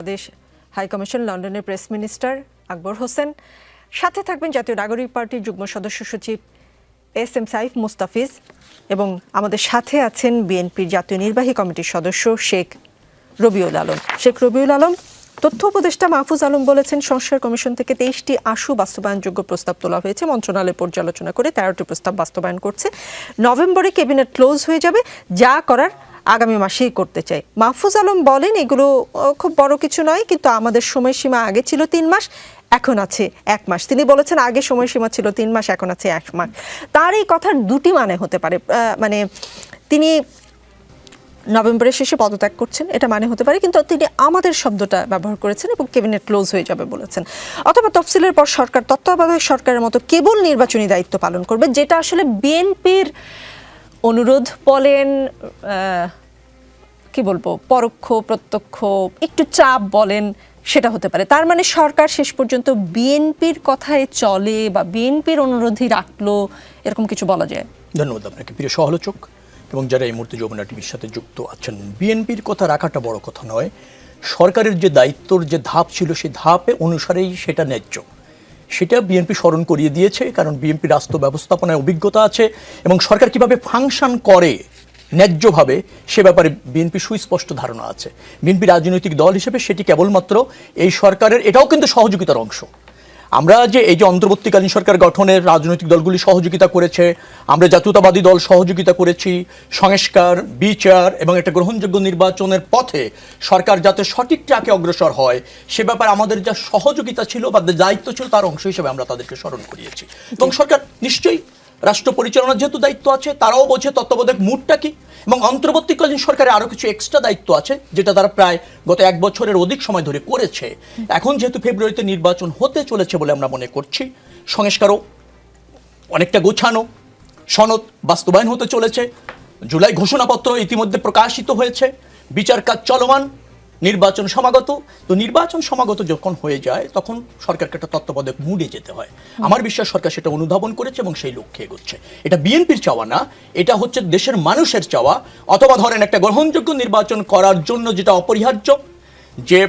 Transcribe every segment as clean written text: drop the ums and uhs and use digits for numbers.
Bangladesh high commission লন্ডনের press minister Akbar Hossain, সাথে থাকবেন জাতীয় নাগরিক পার্টির যুগ্ম সদস্য সচিব এস.এম. সাইফ মুস্তাফিজ এবং আমাদের সাথে আছেন বিএনপির জাতীয় নির্বাহী কমিটির সদস্য শেখ রবিউল আলম। শেখ রবিউল আলম, তথ্য উপদেষ্টা মাহফুজ আলম বলেছেন সংস্কার কমিশন থেকে 23টি আশু বাস্তবায়নযোগ্য প্রস্তাব তোলা হয়েছে। মন্ত্রণালয় পর্যালোচনা করে 13টি প্রস্তাব বাস্তবায়ন করছে। নভেম্বরে ক্যাবিনেট ক্লোজ হয়ে যাবে, যা করার আগামী মাসেই করতে চাই। মাহফুজ আলম বলেন এগুলো খুব বড় কিছু নয়, কিন্তু আমাদের সময়সীমা আগে ছিল 3 মাস, এখন আছে 1 মাস। তিনি বলেছেন আগে সময়সীমা ছিল 3 মাস, এখন আছে 1 মাস। তার এই কথার দুটি মানে হতে পারে, মানে তিনি নভেম্বরের শেষে পদত্যাগ করছেন, এটা মানে হতে পারে, কিন্তু তিনি আমাদের শব্দটা ব্যবহার করেছেন এবং ক্যাবিনেট ক্লোজ হয়ে যাবে বলেছেন। অথবা তফসিলের পর সরকার তত্ত্বাবধায়ক সরকারের মতো কেবল নির্বাচনী দায়িত্ব পালন করবে, যেটা আসলে বিএনপির অনুরোধ বলেন, কি বলবো, পরোক্ষ প্রত্যক্ষ একটু চাপ বলেন, সেটা হতে পারে। তার মানে সরকার শেষ পর্যন্ত বিএনপির কথায় চলে বা বিএনপির অনুরোধই রাখলো, এরকম কিছু বলা যায়? ধন্যবাদ আপনাকে প্রিয় সহলোচক এবং যারা এই মুহূর্তে যমুনা টিভির সাথে যুক্ত আছেন। বিএনপির কথা রাখাটা বড় কথা নয়, সরকারের যে দায়িত্বর যে ধাপ ছিল সেই ধাপে অনুসারেই সেটা ন্যায্য, সেটা বিএনপি স্মরণ করিয়ে দিয়েছে। কারণ বিএনপি রাষ্ট্র ব্যবস্থাপনায় অভিজ্ঞতা আছে এবং সরকার কিভাবে ফাংশন করে ন্যায্যভাবে সে ব্যাপারে বিএনপি সুস্পষ্ট ধারণা আছে। বিএনপি রাজনৈতিক দল হিসেবে সেটি কেবলমাত্র এই সরকারের, এটাও কিন্তু সহযোগিতার অংশ। আমরা যে এই যে অন্তর্বর্তীকালীন সরকার গঠনের রাজনৈতিক দলগুলি সহযোগিতা করেছে, আমরা জাতীয়তাবাদী দল সহযোগিতা করেছি, সংস্কার, বিচার এবং একটা গ্রহণযোগ্য নির্বাচনের পথে সরকার যাতে সঠিক ট্র্যাকে অগ্রসর হয় সে ব্যাপারে আমাদের যা সহযোগিতা ছিল বা দায়িত্ব ছিল তার অংশ হিসেবে আমরা তাদেরকে স্মরণ করিয়েছি। এবং সরকার নিশ্চয়ই রাষ্ট্র পরিচালনার যেহেতু দায়িত্ব আছে, তারাও বোঝে তত্ত্বাবধায়ক মুডটা কি, এবং অন্তর্বর্তীকালীন সরকারের আরও কিছু এক্সট্রা দায়িত্ব আছে যেটা তারা প্রায় গত 1 বছরের অধিক সময় ধরে করেছে। এখন যেহেতু ফেব্রুয়ারিতে নির্বাচন হতে চলেছে বলে আমরা মনে করছি, সংস্কারও অনেকটা গোছানো, সনদ বাস্তবায়ন হতে চলেছে, জুলাই ঘোষণাপত্র ইতিমধ্যে প্রকাশিত হয়েছে, বিচার কাজ চলমান, নির্বাচন সমাগত। তো নির্বাচন সমাগত যখন হয়ে যায় তখন সরকারকে একটা তত্ত্বাবধায়ক মুডে যেতে হয়। আমার বিশ্বাস সরকার সেটা অনুধাবন করেছে এবং সেই লক্ষ্যে এগোচ্ছে। এটা বিএনপির চাওয়া না, এটা হচ্ছে দেশের মানুষের চাওয়া। অথবা ধরেন একটা গ্রহণযোগ্য নির্বাচন করার জন্য যেটা অপরিহার্য, যে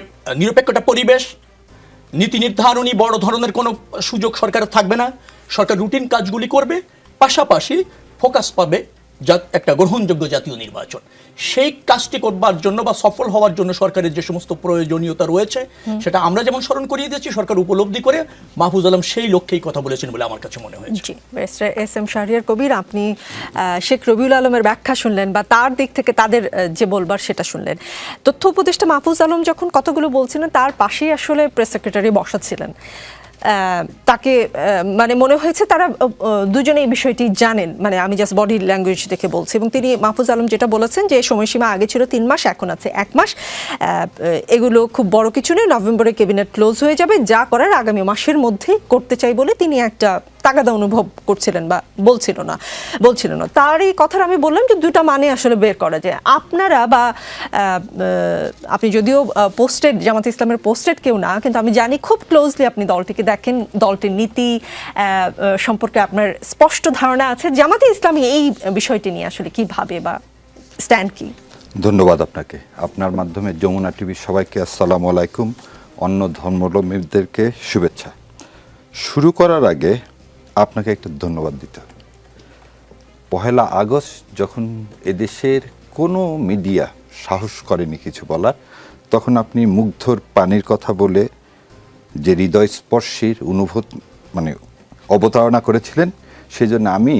নিরপেক্ষতা পরিবেশ, নীতি নির্ধারণী বড় ধরনের কোনো সুযোগ সরকারের থাকবে না, সরকার রুটিন কাজগুলি করবে, পাশাপাশি ফোকাস পাবে একটা গ্রহণযোগ্য জাতীয় নির্বাচন। সেই কাজটি করবার জন্য বা সফল হওয়ার জন্য সরকারের যে সমস্ত প্রয়োজনীয়তা রয়েছে সেটা আমরা যেমন স্মরণ করিয়ে দিয়েছি, সরকার উপলব্ধি করে মাহফুজ আলম সেই লক্ষ্যেই কথা বলেছেন বলে আমার কাছে মনে হয়েছে। জি, ব্যারিস্টার এস.এম. শাহরিয়ার কবির, আপনি শেখ রবিউল আলমের ব্যাখ্যা শুনলেন বা তার দিক থেকে তাদের যে বলবার সেটা শুনলেন। তথ্য উপদেষ্টা মাহফুজ আলম যখন কতগুলো বলছিলেন তার পাশেই আসলে প্রেস সেক্রেটারি বসা ছিলেন। তাকে মানে মনে হয়েছে তারা দুজনে এই বিষয়টি জানেন, মানে আমি জাস্ট বডি ল্যাঙ্গুয়েজ দেখে বলছি। এবং তিনি মাহফুজ আলম যেটা বলেছেন যে সময়সীমা আগে ছিল 3 মাস, এখন আছে 1 মাস, এগুলো খুব বড় কিছু নেই, নভেম্বরে ক্যাবিনেট ক্লোজ হয়ে যাবে, যা করার আগামী মাসের মধ্যে করতে চাই বলে তিনি একটা তাগাদা অনুভব করছিলেন বা বলছিল না। তার এই কথার আমি বললাম যে দুটা মানে আসলে বের করা যায়। আপনারা বা আপনি যদিও পোস্টেড, জামাত ইসলামের পোস্টেড কেউ না, কিন্তু আমি জানি খুব ক্লোজলি আপনি দলটিকে দেখেন, দলটির নীতি সম্পর্কে আপনার স্পষ্ট ধারণা আছে। জামাতে ইসলামী এই বিষয়টি নিয়ে আসলে কি ভাবে বা স্ট্যান্ড কি? ধন্যবাদ আপনাকে। আপনার মাধ্যমে যমুনা টিভির সবাইকে আসসালামু আলাইকুম, অন্য ধর্মাবলম্বীদেরকে শুভেচ্ছা। শুরু করার আগে আপনাকে একটা ধন্যবাদ দিতে হবে। 1 আগস্ট যখন এদেশের কোনো মিডিয়া সাহস করেনি কিছু বলার, তখন আপনি মুগ্ধর পানির কথা বলে যে হৃদয়স্পর্শীর অবতারণা করেছিলেন, সেই জন্য আমি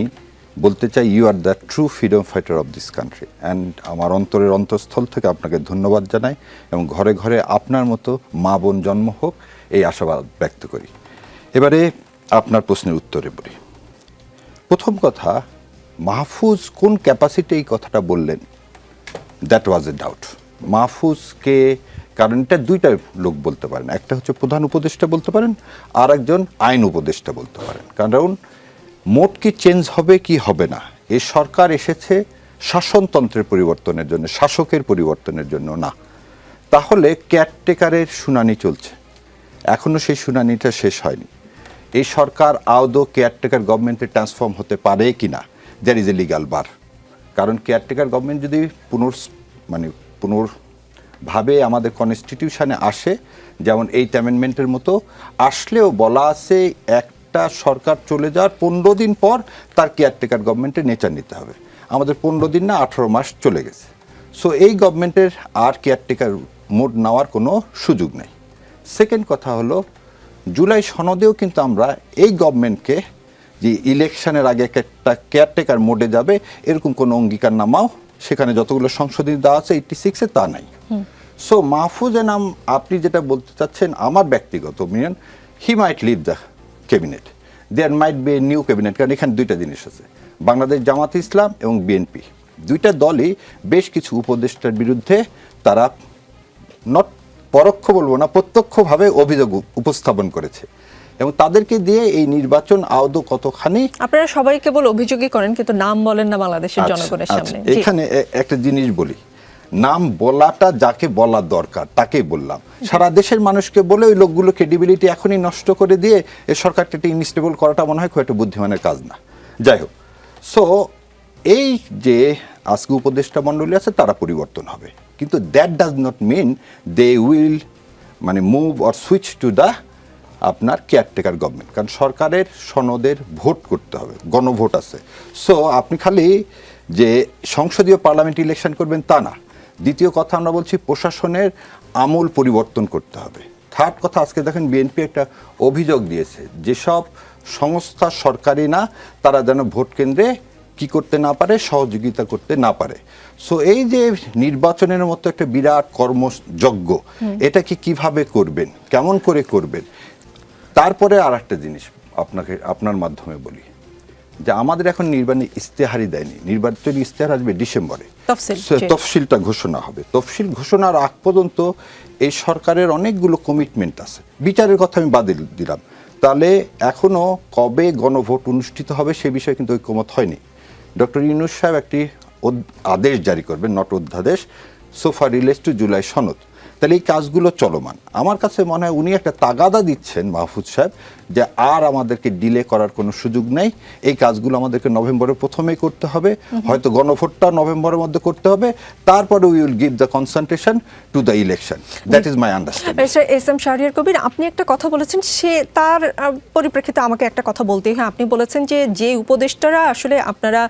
বলতে চাই you are the true freedom fighter of this country. And আমার অন্তরের অন্তঃস্থল থেকে আপনাকে ধন্যবাদ জানাই এবং ঘরে ঘরে আপনার মতো মা বোন জন্ম হোক এই আশাবাদ ব্যক্ত করি। এবারে আপনার প্রশ্নের উত্তরে বলি। প্রথম কথা, মাহফুজ কোন ক্যাপাসিটি এই কথাটা বললেন, দ্যাট ওয়াজ এ ডাউট। মাহফুজকে, কারণ এটা দুইটা লোক বলতে পারেন, একটা হচ্ছে প্রধান উপদেষ্টা বলতে পারেন, আর একজন আইন উপদেষ্টা বলতে পারেন। কারণ মোট কি চেঞ্জ হবে কি হবে না, এই সরকার এসেছে শাসনতন্ত্রের পরিবর্তনের জন্য, শাসকের পরিবর্তনের জন্য না। তাহলে কেয়ারটেকারের শুনানি চলছে, এখনও সেই শুনানিটা শেষ হয়নি। এই সরকার আদৌ কেয়ারটেকার গভর্নমেন্টে ট্রান্সফর্ম হতে পারে কি না, দ্যার ইজ এ লিগাল বার। কারণ কেয়ারটেকার গভর্নমেন্ট যদি ভাবে আমাদের কনস্টিটিউশনে আসে, যেমন 8 অ্যামেন্ডমেন্টের মতো আসলেও বলা আছে একটা সরকার চলে যাওয়ার 15 দিন পর তার কেয়ারটেকার গভর্নমেন্টের নেচার নিতে হবে। আমাদের 15 দিন না 18 মাস চলে গেছে। সো এই গভর্নমেন্টের আর কেয়ারটেকার মোড নেওয়ার কোনো সুযোগ নেই। সেকেন্ড কথা হলো, জুলাই সনদেও কিন্তু আমরা এই গভর্নমেন্টকে যে ইলেকশনের আগে একটা কেয়ারটেকার মোডে যাবে এরকম কোনো অঙ্গীকারনামাও সেখানে যতগুলো সংশোধনী দেওয়া আছে 86-এ তা নাই। সো মাহফুজ এনাম আপনি যেটা বলতে চাচ্ছেন, আমার ব্যক্তিগত opinion, he might leave the cabinet, there might be a new cabinet. কারণ এখানে দুইটা জিনিস আছে, বাংলাদেশ জামাত ইসলাম এবং বিএনপি দুইটা দলই বেশ কিছু উপদেষ্টার বিরুদ্ধে তারা নট পরোক্ষ বলবো না, প্রত্যক্ষভাবে অভিযোগ উপস্থাপন করেছে এবং তাদেরকে দিয়ে এই নির্বাচন আদৌ কতখানি, আপনারা সবাই কেবল অভিযোগই করেন কিন্তু নাম বলেন না বাংলাদেশের জনগণের সামনে। জি। এখানে একটা জিনিস বলি, নাম বলাটা যাকে বলা দরকার তাকেই বললাম। সারা দেশের মানুষকে বলে ওই লোকগুলো ক্রেডিবিলিটি এখনই নষ্ট করে দিয়ে এই সরকারটাকে ইনস্টেবল করাটা মনে হয় খুব একটা বুদ্ধিমানের কাজ না। যাই হোক, সো এই যে আজকে উপদেষ্টা মণ্ডলী আছে তারা পরিবর্তন হবে, কিন্তু that does not mean they will move or switch to the আপনার কেয়ারটেকার গভর্নমেন্ট। কারণ সরকারের সনদের ভোট করতে হবে, গণভোট আছে। সো আপনি খালি যে সংসদীয় পার্লামেন্ট ইলেকশন করবেন তা না। দ্বিতীয় কথা, আমরা বলছি প্রশাসনের আমূল পরিবর্তন করতে হবে। থার্ড কথা, আজকে দেখেন বিএনপি একটা অভিযোগ দিয়েছে, যেসব সংস্থা সরকারি না তারা যেন ভোট কেন্দ্রে কি করতে না পারে, সহযোগিতা করতে না পারে। সো এই যে নির্বাচনের মতো একটা বিরাট কর্মযজ্ঞ, এটাকে কিভাবে করবেন, কেমন করে করবেন। তারপরে আর একটা জিনিস আপনার মাধ্যমে বলি, যে আমাদের এখন নির্বাচনী ইশতেহারই দেয়নি, নির্বাচনী ইশতেহার আসবে ডিসেম্বরে, তফসিলটা ঘোষণা হবে। তফসিল ঘোষণার আগ পর্যন্ত এই সরকারের অনেকগুলো কমিটমেন্ট আছে, বিচারের কথা আমি বাদ দিলাম, তাহলে এখনো কবে গণভোট অনুষ্ঠিত হবে সে বিষয়ে কিন্তু ঐকমত হয়নি। ডক্টর ইউনূস সাহেব একটি আদেশ জারি করবেন, নট অধ্যাদেশ, সোফা রিলেটস টু জুলাই সনদ। তাহলে এই কাজগুলো চলমান। আমার কাছে মনে হয় উনি একটা তাগাদা দিচ্ছেন মাহফুজ সাহেব, যে আর আমাদেরকে ডিলে করার কোনো সুযোগ নেই, এই কাজগুলো আমাদেরকে নভেম্বরের প্রথমেই করতে হবে, হয়তো গণভোটটা নভেম্বরের মধ্যে করতে হবে, তারপরে we will give the concentration to the election. That is my understanding. S M Shahriar Kabir, আপনি একটা কথা বলেছেন, সে তার পরিপ্রেক্ষিতে আমাকে একটা কথা বলতেই হয়। আপনি বলেছেন যে উপদেষ্টারা আসলে আপনারা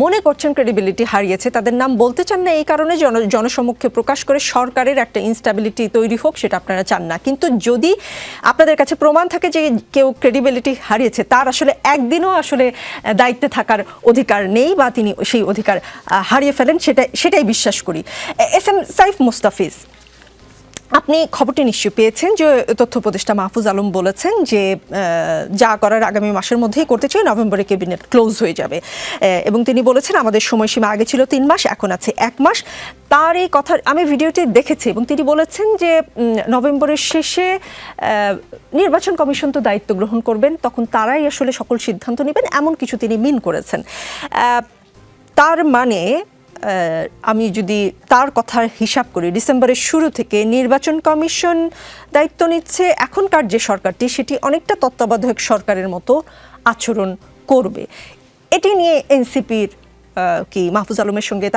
মনে করছেন ক্রেডিবিলিটি হারিয়েছে, তাদের নাম বলতে চান না, এই কারণে জনসমক্ষে প্রকাশ করে সরকারের একটা ইনস্টেবিলিটি তৈরি হোক সেটা আপনারা চান না। কিন্তু যদি আপনাদের কাছে প্রমাণ থাকে যে কেউ ক্রেডিবিলিটি হারিয়েছে, তার আসলে একদিনও আসলে দায়িত্বে থাকার অধিকার নেই বা তিনি সেই অধিকার হারিয়ে ফেলেন, সেটাই বিশ্বাস করি। এস এম সাইফ মুস্তাফিজ, আপনি খবরটি নিশ্চয়ই পেয়েছেন যে তথ্য উপদেষ্টা মাহফুজ আলম বলেছেন যে যা করার আগামী মাসের মধ্যেই করতে চাই, নভেম্বরে ক্যাবিনেট ক্লোজ হয়ে যাবে। এবং তিনি বলেছেন আমাদের সময়সীমা আগে ছিল 3 মাস, এখন আছে 1 মাস। তার এই কথা আমি ভিডিওটি দেখেছি এবং তিনি বলেছেন যে নভেম্বরের শেষে নির্বাচন কমিশন তো দায়িত্ব গ্রহণ করবেন, তখন তারাই আসলে সকল সিদ্ধান্ত নেবেন, এমন কিছু তিনি মিন করেছেন। তার মানে আমি যদি তার কথার হিসাব করি, ডিসেম্বরের শুরু থেকে নির্বাচন কমিশন দায়িত্ব নিচ্ছে, এখনকার যে সরকারটি সেটি অনেকটা তত্ত্বাবধায়ক সরকারের মতো আচরণ করবে। এটি নিয়ে এনসিপির কি মাহফুজ আলমের সঙ্গে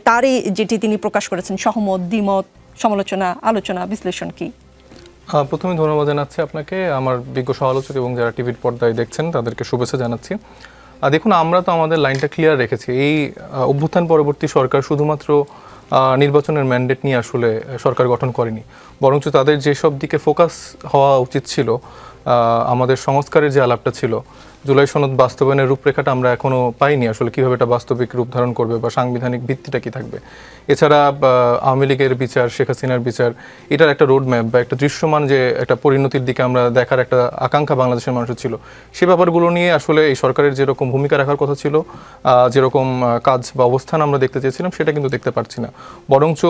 তারই যেটি তিনি প্রকাশ করেছেন সহমত, দ্বিমত, সমালোচনা, আলোচনা, বিশ্লেষণ কি? প্রথমে ধন্যবাদ জানাচ্ছি আপনাকে, আমার বিজ্ঞ সমালোচক এবং যারা টিভির পর্দায় দেখছেন তাদেরকে শুভেচ্ছা জানাচ্ছি। দেখুন, আমরা তো আমাদের লাইনটা ক্লিয়ার রেখেছি। এই অভ্যুত্থান পরবর্তী সরকার শুধুমাত্র নির্বাচনের ম্যান্ডেট নিয়ে আসলে সরকার গঠন করেনি, বরঞ্চ তাদের যেসব দিকে ফোকাস হওয়া উচিত ছিল, আমাদের সংস্কারের যে আলাপটা ছিল, জুলাই সনদ বাস্তবায়নের রূপরেখাটা আমরা এখনও পাইনি, আসলে কীভাবে এটা বাস্তবিক রূপ ধারণ করবে বা সাংবিধানিক ভিত্তিটা কী থাকবে। এছাড়া আওয়ামী লীগের বিচার, শেখ হাসিনার বিচার, এটার একটা রোডম্যাপ বা একটা দৃশ্যমান যে একটা পরিণতির দিকে আমরা দেখার একটা আকাঙ্ক্ষা বাংলাদেশের মানুষের ছিল, সে ব্যাপারগুলো নিয়ে আসলে এই সরকারের যেরকম ভূমিকা রাখার কথা ছিল, যেরকম কাজ বা অবস্থান আমরা দেখতে চেয়েছিলাম, সেটা কিন্তু দেখতে পাচ্ছি না। বরঞ্চ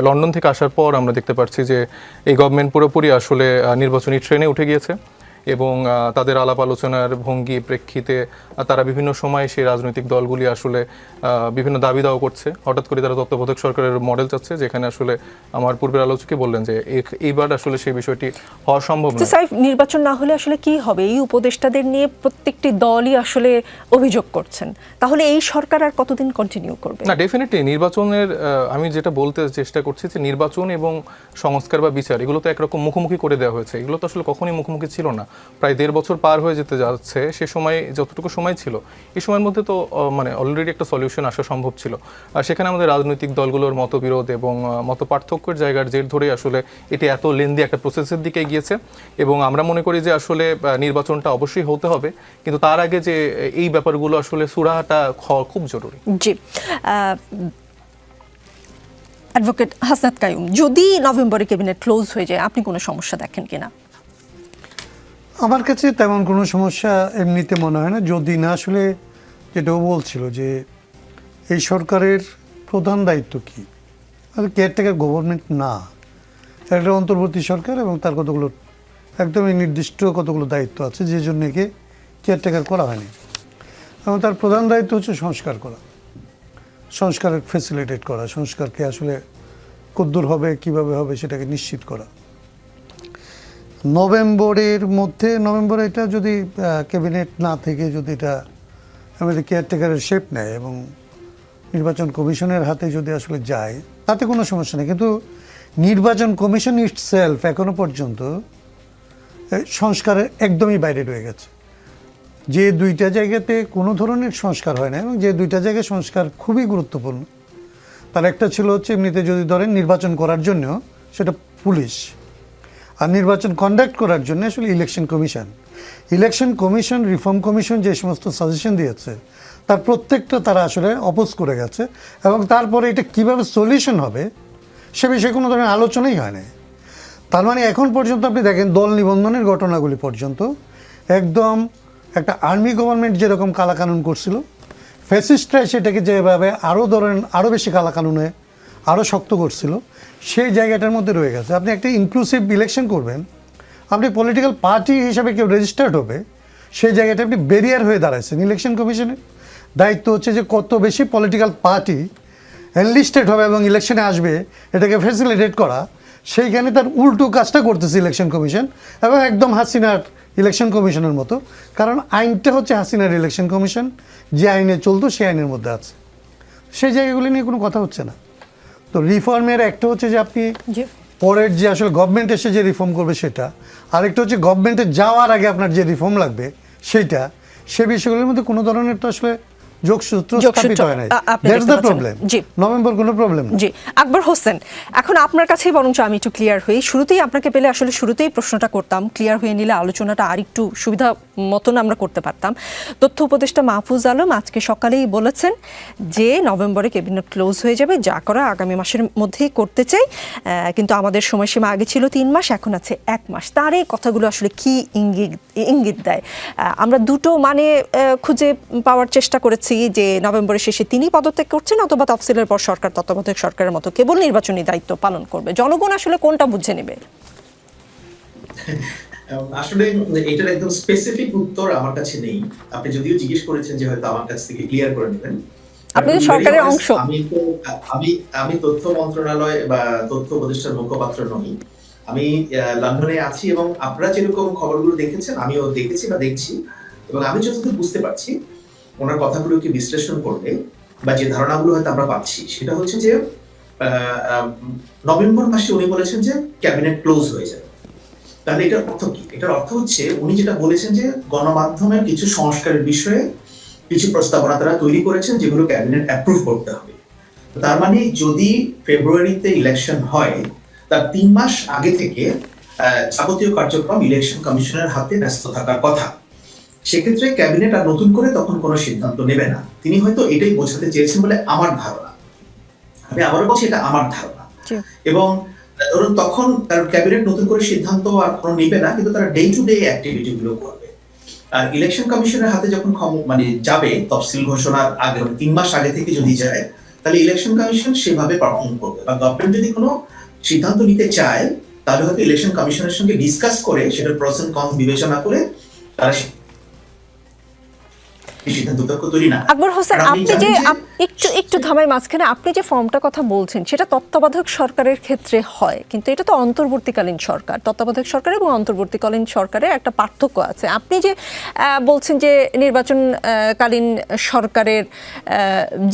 লন্ডন থেকে আসার পর আমরা দেখতে পাচ্ছি যে এই গভর্নমেন্ট পুরোপুরি আসলে নির্বাচনী ট্রেনে উঠে গিয়েছে এবং তাদের আলাপ আলোচনার ভঙ্গি প্রেক্ষিতে তারা বিভিন্ন সময় সেই রাজনৈতিক দলগুলি আসলে বিভিন্ন দাবি দাওয়া করছে। হঠাৎ করে তারা তত্ত্বাবধায়ক সরকারের মডেল চাচ্ছে, যেখানে আসলে আমার পূর্বের আলোচকে বললেন যে এইবার আসলে সেই বিষয়টি হওয়া সম্ভব তো নয়। সাইফ, নির্বাচন না হলে আসলে কি হবে? এই উপদেষ্টাদের নিয়ে প্রত্যেকটি দলই আসলে অভিযোগ করছেন, তাহলে এই সরকার আর কতদিন কন্টিনিউ করবে? না, ডেফিনেটলি নির্বাচনের আমি যেটা বলতে চেষ্টা করছি যে নির্বাচন এবং সংস্কার বা বিচার এগুলো তো একরকম মুখোমুখি করে দেওয়া হয়েছে। এগুলো তো আসলে কখনোই মুখোমুখি ছিল না। প্রায় 1.5 বছর পার হয়ে যেতে যাচ্ছে, সে সময় যতটুকু সময় ছিল এই সময়ের মধ্যে তো মানে অলরেডি একটা সলিউশন আসা সম্ভব ছিল। আর সেখানে আমাদের রাজনৈতিক দলগুলোর মতবিরোধ এবং মত পার্থক্যের জায়গার জের ধরে আসলে এটি এত লেন্দি একটা প্রসেসের দিকে গিয়েছে। এবং আমরা মনে করি যে আসলে নির্বাচনটা অবশ্যই হতে হবে, কিন্তু তার আগে যে এই ব্যাপারগুলো আসলে সুরাহাটা হওয়া খুব জরুরি। জি, অ্যাডভোকেট হাসনাত কাইয়ুম, যদি নভেম্বরে ক্যাবিনেট ক্লোজ হয়ে যায় আপনি কোনো সমস্যা দেখেন কিনা? আমার কাছে তেমন কোনো সমস্যা এমনিতে মনে হয় না, যদি না আসলে যেটাও বলছিল যে এই সরকারের প্রধান দায়িত্ব কি, কেয়ারটেকার গভর্নমেন্ট না, একটা অন্তর্বর্তী সরকার এবং তার কতগুলো একদমই নির্দিষ্ট কতগুলো দায়িত্ব আছে যে জন্য একে কেয়ারটেকার করা হয়নি। এবং তার প্রধান দায়িত্ব হচ্ছে সংস্কার করা, সংস্কারের ফ্যাসিলিটেট করা, সংস্কারকে আসলে কদ্দূর হবে কিভাবে হবে সেটাকে নিশ্চিত করা। নভেম্বরে এটা যদি ক্যাবিনেট না থেকে যদি এটা আমাদের কেয়ারটেকারের শেপ নেয় এবং নির্বাচন কমিশনের হাতে যদি আসলে যায় তাতে কোনো সমস্যা নেই। কিন্তু নির্বাচন কমিশন ইটসেলফ এখনো পর্যন্ত সংস্কারের একদমই বাইরে রয়ে গেছে। যে দুইটা জায়গাতে কোনো ধরনের সংস্কার হয় না এবং যে দুইটা জায়গায় সংস্কার খুবই গুরুত্বপূর্ণ, তার একটা ছিল হচ্ছে এমনিতে যদি ধরেন নির্বাচন করার জন্য সেটা পুলিশ, আর নির্বাচন কন্ডাক্ট করার জন্য আসলে ইলেকশন কমিশন রিফর্ম কমিশন যে সমস্ত সাজেশন দিয়েছে তার প্রত্যেকটা তারা আসলে অপোজ করে গেছে। এবং তারপরে এটা কিভাবে সলিউশন হবে সে বিষয়ে কোনো ধরনের আলোচনাই হয় না। তার মানে এখন পর্যন্ত আপনি দেখেন দল নিবন্ধনের ঘটনাগুলি পর্যন্ত একদম একটা আর্মি গভর্নমেন্ট যেরকম কালাকানুন করছিল, ফ্যাসিস্টরা সেটাকে যেভাবে আরও বেশি কালাকানুনে আরও শক্ত করছিল, সেই জায়গাটার মধ্যে রয়ে গেছে। আপনি একটা ইনক্লুসিভ ইলেকশন করবেন, আপনি পলিটিক্যাল পার্টি হিসাবে কেউ রেজিস্টার্ড হবে, সেই জায়গাটা আপনি ব্যারিয়ার হয়ে দাঁড়াইছেন। ইলেকশন কমিশনের দায়িত্ব হচ্ছে যে কত বেশি পলিটিক্যাল পার্টি এনলিস্টেড হবে এবং ইলেকশনে আসবে এটাকে ফ্যাসিলিটেট করা, সেইখানে তার উল্টো কাজটা করতেছে ইলেকশন কমিশন এবং একদম হাসিনার ইলেকশন কমিশনের মতো। কারণ আইনটা হচ্ছে হাসিনার ইলেকশন কমিশন, যে আইনে চলতো সেই আইনের মধ্যে আছে, সেই জায়গাগুলি নিয়ে কোনো কথা হচ্ছে না। তো রিফর্মের একটা হচ্ছে যে আপনি পরের যে আসলে গভর্নমেন্ট এসে যে রিফর্ম করবে সেটা, আরেকটা হচ্ছে গভর্নমেন্টে যাওয়ার আগে আপনার যে রিফর্ম লাগবে সেইটা, সে বিষয়গুলোর মধ্যে কোনো ধরনের তো আসলে যোগসূত্র স্থাপিত হয় নাই। That's the problem. নভেম্বর কোনো প্রবলেম না। জি, আকবর হোসেন, এখন আপনার কাছেই বরঞ্চ আমি একটু ক্লিয়ার হই। শুরুতেই আপনাকে পেলে আসলে শুরুতেই প্রশ্নটা করতাম, ক্লিয়ার হয়ে নিলে আলোচনাটা আরেকটু সুবিধা মতন আমরা করতে পারতাম। তথ্য উপদেষ্টা মাহফুজ আলম আজকে সকালেই বলেছেন যে নভেম্বরে ক্যাবিনেট ক্লোজ হয়ে যাবে, যা করা আগামী মাসের মধ্যেই করতে চাই, কিন্তু আমাদের সময়সীমা আগে ছিল 3 মাস, এখন আছে 1 মাস। তার এই কথাগুলো আসলে কি ইঙ্গিত দেয়? আমরা দুটো মানে খুঁজে পাওয়ার চেষ্টা করেছি যে নভেম্বরের শেষে তিনি পদত্যাগ করছেন অথবা তফসিলের পর সরকার তত্ত্বাবধায়ক সরকারের মতো কেবল নির্বাচনী দায়িত্ব পালন করবে। জনগণ আসলে কোনটা বুঝে নেবে? আসলে এটার একদম স্পেসিফিক উত্তর আমার কাছে নেই। আপনি যদিও জিজ্ঞেস করেছেন যে হয়তো আমার কাছ থেকে ক্লিয়ার করে নেবেন। আপনি সরকারের অংশ। আমি তথ্য মন্ত্রণালয় বা তথ্য উপদেষ্টার মুখপাত্র নই। আমি লন্ডনে আছি এবং আপনারা যেরকম খবরগুলো দেখেছেন আমিও দেখেছি বা দেখছি, এবং আমি যতদূর বুঝতে পারছি ওনার কথাগুলোকে বিশ্লেষণ করলে বা যে ধারণাগুলো হয়তো আমরা পাচ্ছি সেটা হচ্ছে যে নভেম্বর মাসে উনি বলেছেন যে ক্যাবিনেট ক্লোজ হয়ে যাবে। তাহলে এটার অর্থ কি? এটার অর্থ হচ্ছে উনি যেটা বলেছেন যে গণমাধ্যমের কিছু সংস্কারের বিষয়ে কিছু প্রস্তাবনা তারা তৈরি করেছেন যেগুলো ক্যাবিনেট অ্যাপ্রুভ করতে হবে। তার মানে যদি ফেব্রুয়ারিতে ইলেকশন হয় তার 3 মাস আগে থেকে যাবতীয় কার্যক্রম ইলেকশন কমিশনের হাতে ব্যস্ত থাকার কথা। সেক্ষেত্রে ক্যাবিনেট আর নতুন করে তখন কোনো সিদ্ধান্ত নেবে না। তিনি হয়তো এটাই বোঝাতে চেয়েছেন বলে আমার ধারণা। আমি আবারও বলছি এটা আমার ধারণা। এবং ধরুন তখন ক্যাবিনেট নতুন করে সিদ্ধান্ত আর কোনো নেবে না, কিন্তু তারা ডে টু ডে অ্যাক্টিভিটি গুলো করবে। আর ইলেকশন কমিশনের হাতে যখন যাবে তফসিল ঘোষণার আগে 3 মাস আগে থেকে যদি যায়, তাহলে ইলেকশন কমিশন সেভাবে পারফর্ম করবে। বা গভর্নমেন্ট যদি কোনো সিদ্ধান্ত নিতে চায় তাহলে হয়তো ইলেকশন কমিশনের সঙ্গে ডিসকাস করে সেটার প্রস এন্ড কনস বিবেচনা করে তারা সিদ্ধান্ত তৈরি না। আকবর হোসেন, আপনি যে একটু থামাই মাঝখানে, আপনি যে ফর্মটার কথা বলছেন সেটা তত্ত্বাবধায়ক সরকারের ক্ষেত্রে হয়, কিন্তু এটা তো অন্তর্বর্তীকালীন সরকার। তত্ত্বাবধায়ক সরকার এবং অন্তর্বর্তীকালীন সরকারের একটা পার্থক্য আছে। আপনি যে বলছেন যে নির্বাচনকালীন সরকারের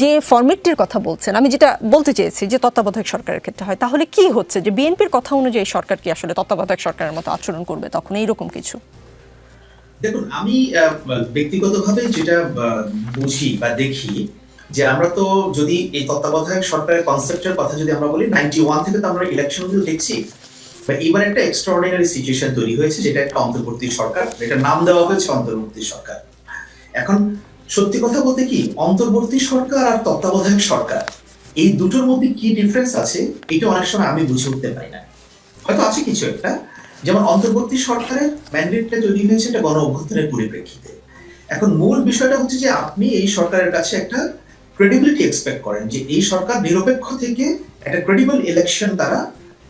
যে ফরম্যাটটির কথা বলছেন, আমি যেটা বলতে চেয়েছি যে তত্ত্বাবধায়ক সরকারের ক্ষেত্রে হয়, তাহলে কি হচ্ছে যে বিএনপির কথা অনুযায়ী সরকার কি আসলে তত্ত্বাবধায়ক সরকারের মতো আচরণ করবে তখন, এইরকম কিছু? দেখুন, আমি ব্যক্তিগতভাবে যেটা বুঝি বা দেখি যে আমরা তো যদি এই তত্ত্বাবধায়ক সরকারের কনসেপ্টের কথা যদি আমরা বলি, 91 থেকে তো আমরা ইলেকশনগুলো দেখছি, বা এবার একটা এক্সট্রাঅর্ডিনারি সিচুয়েশন তৈরি হয়েছে যেটা একটা অন্তর্বর্তী সরকার, এটা নাম দেওয়া হয়েছে অন্তর্বর্তী সরকার। এখন সত্যি কথা বলতে কি, অন্তর্বর্তী সরকার আর তত্ত্বাবধায়ক সরকার এই দুটোর মধ্যে কি ডিফারেন্স আছে এটা অনেক সময় আমি বুঝে উঠতে পারি না। হয়তো আছে কিছু একটা, যেমন অন্তর্বর্তী সরকারের ম্যান্ডেটটা তৈরি হয়েছে একটা গণ অভ্যুত্থানের পরিপ্রেক্ষিতে। এখন মূল বিষয়টা হচ্ছে যে আপনি এই সরকারের কাছে একটা ক্রেডিবিলিটি এক্সপেক্ট করেন যে এই সরকার নিরপেক্ষ থেকে একটা ক্রেডিবল ইলেকশন তারা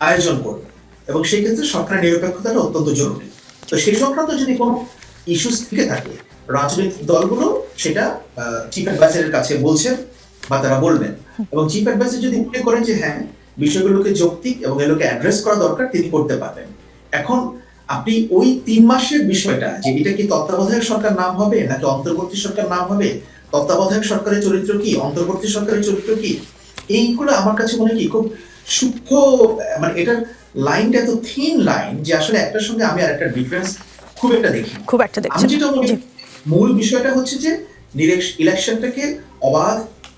আয়োজন করবে, এবং সেই ক্ষেত্রে সরকারের নিরপেক্ষতাটা অত্যন্ত জরুরি। তো সেই সংক্রান্ত যদি কোনো ইস্যুস থেকে থাকে, রাজনৈতিক দলগুলো সেটা চিফ অ্যাডভাইজারের কাছে বলছেন বা তারা বলবেন, এবং চিফ অ্যাডভাইজার যদি মনে করেন যে হ্যাঁ বিষয়গুলোকে যৌক্তিক এবং এগুলোকে অ্যাড্রেস করা দরকার, তিনি করতে পারবেন। এখন আপনি ওই 3 মাসের বিষয়টা যে এটা কি তত্ত্বাবধায়ক সরকার নাম হবে নাকি অন্তর্বর্তী সরকার নাম হবে, তত্ত্বাবধায়ক সরকারের চরিত্র কি, অন্তর্বর্তী সরকারের চরিত্র কি, এইগুলো আমার কাছে মনে কি খুব সূক্ষ্ম, মানে এটার লাইনটা এত থিন লাইন যে আসলে একটার সঙ্গে আমি আর একটা ডিফারেন্স খুব একটা দেখি। আমি যেটা বলি, মূল বিষয়টা হচ্ছে যে ইলেকশনটাকে অবাধ,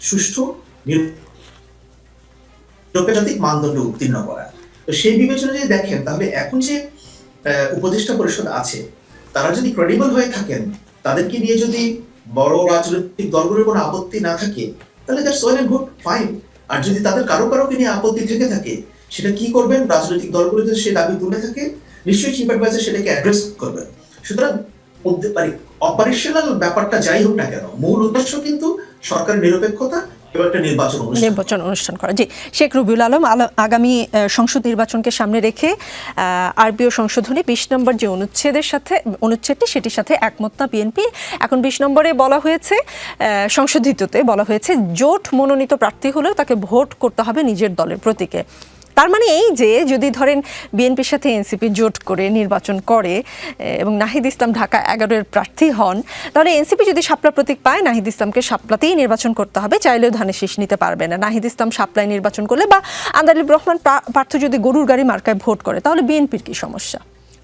সুষ্ঠু, নিরপেক্ষ মানদণ্ডে উত্তীর্ণ করা। তো সেই বিবেচনা যদি দেখেন, তাহলে এখন যে উপদেষ্টা পরিষদ আছে তারা যদি ক্রেডিবল হয়ে থাকেন, তাদেরকে নিয়ে যদি বড় রাজনৈতিক দলগুলোর কোনো আপত্তি না থাকে, তাহলে that's well and good, fine. আর যদি তাদের কারোকে নিয়ে আপত্তি থেকে থাকে, সেটা কি করবেন, রাজনৈতিক দলগুলো যদি সে দাবি তুলে থাকে, নিশ্চয়ই চিফ অ্যাডভাইজার সেটাকে অ্যাড্রেস করবেন। সুতরাং অপারেশনাল ব্যাপারটা যাই হোক না কেন, মূল উদ্দেশ্য কিন্তু সরকারের নিরপেক্ষতা এবং একটা নির্বাচন অনুষ্ঠান করা। জি, শেখ রবিউল আলম, আগামী সংসদ নির্বাচনকে সামনে রেখে আরপিও সংশোধনী 20 নম্বর যে অনুচ্ছেদটি সেটির সাথে একমত না বিএনপি। এখন 20 নম্বরে বলা হয়েছে, সংশোধিততে বলা হয়েছে, জোট মনোনীত প্রার্থী হলেও তাকে ভোট করতে হবে নিজের দলের প্রতীকে। তার মানে এই যে যদি ধরেন বিএনপির সাথে এনসিপি জোট করে নির্বাচন করে এবং নাহিদ ইসলাম ঢাকা 11-এর প্রার্থী হন, তাহলে এনসিপি যদি শাপলা প্রতীক পায়, নাহিদ ইসলামকে শাপলাতেই নির্বাচন করতে হবে, চাইলেও ধানের শীষ নিতে পারবে না। নাহিদ ইসলাম শাপলায় নির্বাচন করলে বা আন্দালিব রহমান পার্থ যদি গরুর গাড়ি মার্কায় ভোট করে, তাহলে বিএনপির কি সমস্যা?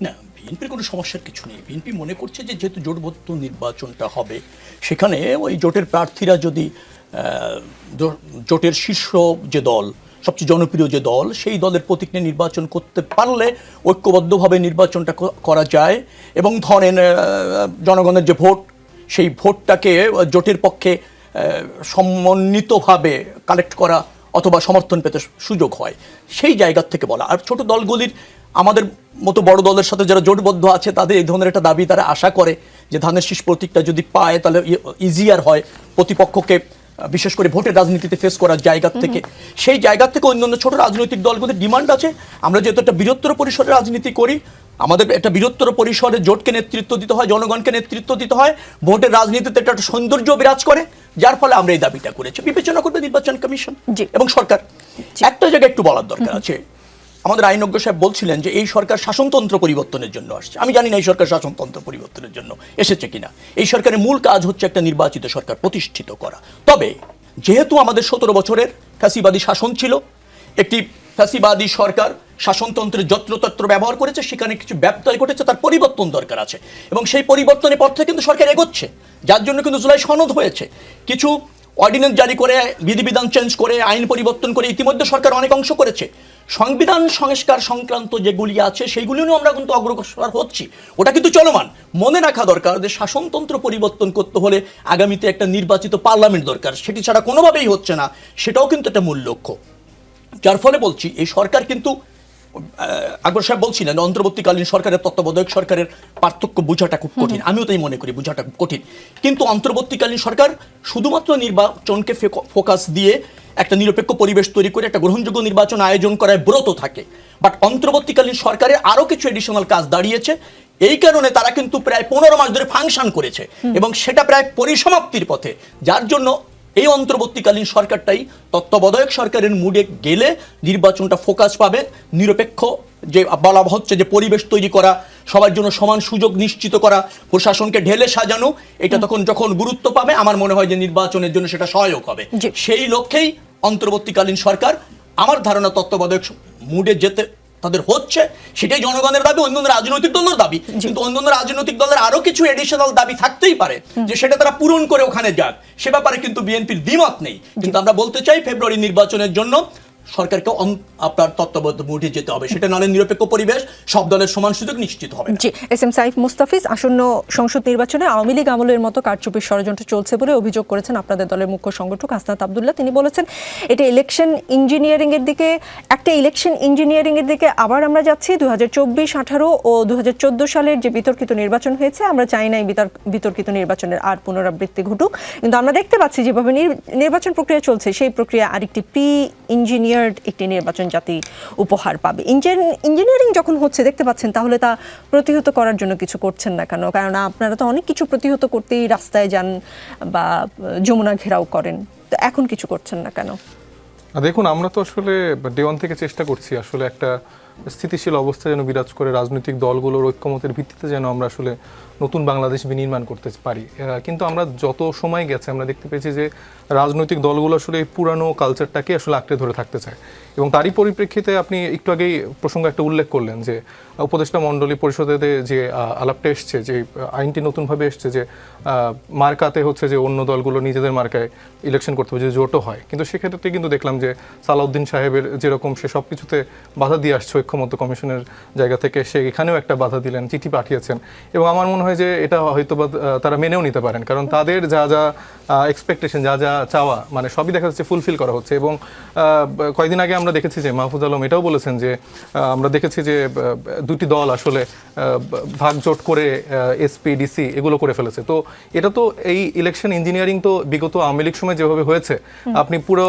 না, বিএনপির কোনো সমস্যার কিছু নেই। বিএনপি মনে করছে যে যেহেতু জোটবদ্ধ নির্বাচনটা হবে, সেখানে ওই জোটের প্রার্থীরা যদি জোটের শীর্ষ যে দল, সবচেয়ে জনপ্রিয় যে দল, সেই দলের প্রতীক নিয়ে নির্বাচন করতে পারলে ঐক্যবদ্ধভাবে নির্বাচনটা করা যায়, এবং ধরেন জনগণের যে ভোট, সেই ভোটটাকে জোটের পক্ষে সমন্বিতভাবে কালেক্ট করা অথবা সমর্থন পেতে সুযোগ হয়, সেই জায়গার থেকে বলা। আর ছোট দলগুলির, আমাদের মতো বড় দলের সাথে যারা জোটবদ্ধ আছে, তাদের এই ধরনের একটা দাবি তারা আশা করে যে ধানের শীষ প্রতীকটা যদি পায় তাহলে ইজিয়ার হয় প্রতিপক্ষকে, বিশেষ করে ভোটের রাজনীতিতে ফেস করার জায়গা থেকে। সেই জায়গা থেকে অন্যান্য ছোট রাজনৈতিক দলগুলির ডিমান্ড আছে, আমরা যেহেতু একটা বৃহত্তর পরিসরে রাজনীতি করি, আমাদের একটা বৃহত্তর পরিসরে জোটকে নেতৃত্ব দিতে হয়, জনগণকে নেতৃত্ব দিতে হয়, ভোটের রাজনীতিতে একটা সৌন্দর্য বিরাজ করে, যার ফলে আমরা এই দাবিটা করেছি। বিবেচনা করবে নির্বাচন কমিশন এবং সরকার। একটা জায়গায় একটু বলার দরকার আছে, আমাদের আইনজ্ঞ সাহেব বলছিলেন যে এই সরকার শাসনতন্ত্র পরিবর্তনের জন্য আসছে। আমি জানি না এই সরকার শাসনতন্ত্র পরিবর্তনের জন্য এসেছে কিনা। এই সরকারের মূল কাজ হচ্ছে একটা নির্বাচিত সরকার প্রতিষ্ঠিত করা। তবে যেহেতু আমাদের 17 বছরের ফ্যাসিবাদী শাসন ছিল, একটি ফ্যাসিবাদী সরকার শাসনতন্ত্রের যত্রতত্র ব্যবহার করেছে, সেখানে কিছু ব্যত্যয় ঘটেছে, তার পরিবর্তন দরকার আছে, এবং সেই পরিবর্তনের পথে কিন্তু সরকার এগোচ্ছে, যার জন্য কিন্তু জুলাই সনদ হয়েছে। কিছু অর্ডিন্যান্স জারি করে, বিধিবিধান চেঞ্জ করে, আইন পরিবর্তন করে ইতিমধ্যে সরকার অনেক অংশ করেছে। সংবিধান সংস্কার সংক্রান্ত যেগুলি আছে সেইগুলি নিয়েও আমরা কিন্তু অগ্রসর হচ্ছি, ওটা কিন্তু চলমান। মনে রাখা দরকার যে শাসনতন্ত্র পরিবর্তন করতে হলে আগামীতে একটা নির্বাচিত পার্লামেন্ট দরকার, সেটি ছাড়া কোনোভাবেই হচ্ছে না, সেটাও কিন্তু একটা মূল লক্ষ্য। যার ফলে বলছি, এই সরকার কিন্তু আকবর সাহেব বলছিলেন অন্তর্বর্তীকালীন সরকারের তত্ত্বাবধায়ক সরকারের পার্থক্য বোঝাটা খুব কঠিন, আমিও তাই মনে করি বোঝাটা খুব কঠিন। কিন্তু অন্তর্বর্তীকালীন সরকার শুধুমাত্র নির্বাচনকে ফোকাস দিয়ে একটা নিরপেক্ষ পরিবেশ তৈরি করে একটা গ্রহণযোগ্য নির্বাচন আয়োজন করায় ব্রত থাকে। বাট অন্তর্বর্তীকালীন সরকারের আরও কিছু এডিশনাল কাজ দাঁড়িয়েছে, এই কারণে তারা কিন্তু প্রায় 15 মাস ধরে ফাংশন করেছে এবং সেটা প্রায় পরিসমাপ্তির পথে, যার জন্য এই অন্তর্বর্তীকালীন সরকারটাই তত্ত্বাবধায়ক সরকারের মুডে গেলে নির্বাচনটা ফোকাস পাবে, নিরপেক্ষ যে বলা হচ্ছে যে পরিবেশ তৈরি করা, সবার জন্য সমান সুযোগ নিশ্চিত করা, প্রশাসনকে ঢেলে সাজানো, এটা যখন গুরুত্ব পাবে আমার মনে হয় যে নির্বাচনের জন্য সেটা সহায়ক হবে। সেই লক্ষ্যেই অন্তর্বর্তীকালীন সরকার আমার ধারণা তত্ত্বাবধায়ক মুডে যেতে তাদের হচ্ছে, সেটাই জনগণের দাবি, অন্যান্য রাজনৈতিক দলের দাবি। কিন্তু অন্যান্য রাজনৈতিক দলের আরো কিছু এডিশনাল দাবি থাকতেই পারে যে সেটা তারা পূরণ করে ওখানে যাক, সে ব্যাপারে কিন্তু বিএনপির দ্বিমত নেই। কিন্তু আমরা বলতে চাই ফেব্রুয়ারি নির্বাচনের জন্য সরকারকে আপনার তত্ত্বাবধায়ক মুডে যেতে হবে, সেটা নাহলে নিরপেক্ষ পরিবেশ, সব দলের সমান সুযোগ নিশ্চিত হবে। জি, এস এম সাইফ মুস্তাফিজ, আসন্ন সংসদ নির্বাচনে আওয়ামী লীগ আমলের মতো কারচুপির ষড়যন্ত্র চলছে বলে অভিযোগ করেছেন আপনাদের দলের মুখ্য সংগঠক হাসনাত আব্দুল্লাহ। তিনি বলেছেন এটা ইলেকশন ইঞ্জিনিয়ারিং এর দিকে আবার আমরা যাচ্ছি। 2024, 18 ও 2014 সালের যে বিতর্কিত নির্বাচন হয়েছে, আমরা চাই না এই বিতর্কিত নির্বাচনের আর পুনরাবৃত্তি ঘটুক। কিন্তু আমরা দেখতে পাচ্ছি যেভাবে নির্বাচন প্রক্রিয়া চলছে, সেই প্রক্রিয়া আরেকটি ইঞ্জিনিয়ার্ড একটি নির্বাচন জাতি উপহার পাবে। ইঞ্জিনিয়ারিং যখন হচ্ছে দেখতে পাচ্ছেন, তাহলে তা প্রতিহত করার জন্য কিছু করছেন না কেন? কারণ আপনারা তো অনেক কিছু প্রতিহত করতেই রাস্তায় যান বা যমুনা ঘেরাও করেন, তো এখন কিছু করছেন না কেন? দেখুন, আমরা তো আসলে ডে ওয়ান থেকে চেষ্টা করছি আসলে একটা স্থিতিশীল অবস্থা যেন বিরাজ করে, রাজনৈতিক দলগুলোর ঐক্যমতের ভিত্তিতে যেন আমরা আসলে নতুন বাংলাদেশ বিনির্মাণ করতে পারি। কিন্তু আমরা যত সময় গেছে আমরা দেখতে পেয়েছি যে রাজনৈতিক দলগুলো আসলে এই পুরানো কালচারটাকে আসলে আঁকড়ে ধরে থাকতে চায়। এবং তারই পরিপ্রেক্ষিতে আপনি একটু আগেই প্রসঙ্গ একটা উল্লেখ করলেন যে উপদেষ্টা মণ্ডলী পরিষদে যে আলাপটা এসছে, যে আইনটি নতুনভাবে এসছে যে মার্কাতে হচ্ছে যে অন্য দলগুলো নিজেদের মার্কায় ইলেকশন করতে হবে, যে জোটও হয়। কিন্তু সেক্ষেত্রে কিন্তু দেখলাম যে সালাউদ্দিন সাহেবের যেরকম সে সব কিছুতে বাধা দিয়ে আসছে ঐক্যমত্য কমিশনের জায়গা থেকে, সে এখানেও একটা বাধা দিলেন, চিঠি পাঠিয়েছেন। এবং আমার মনে হয় যে এটা হয়তো বা তারা মেনেও নিতে পারেন, কারণ তাদের যা যা এক্সপেকটেশন, যা যা চাওয়া, মানে সবই দেখা যাচ্ছে ফুলফিল করা হচ্ছে। এবং কয়েকদিন আগে আমরা দেখেছি যে মাহফুজ আলম এটাও বলেছেন যে আমরা দেখেছি যে দুটি দল আসলে ভাগজোট করে এসপি ডিসি এগুলো করে ফেলেছে। তো এটা তো এই ইলেকশন ইঞ্জিনিয়ারিং তো বিগত আওয়ামী লীগ সময় যেভাবে হয়েছে, আপনি পুরো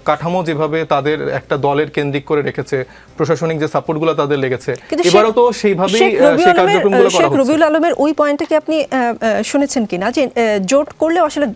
কাঠামো যেভাবে তাদের একটা দলের কেন্দ্রিক করে রেখেছে, প্রশাসনিক যে সাপোর্টগুলো তাদের লেগেছে, এবারও তো সেইভাবেই সেই কার্যক্রমগুলো করা হচ্ছে। রবিউল আলমের ওই পয়েন্টটা কি আপনি শুনেছেন কিনা যে জোট করলেও আসলে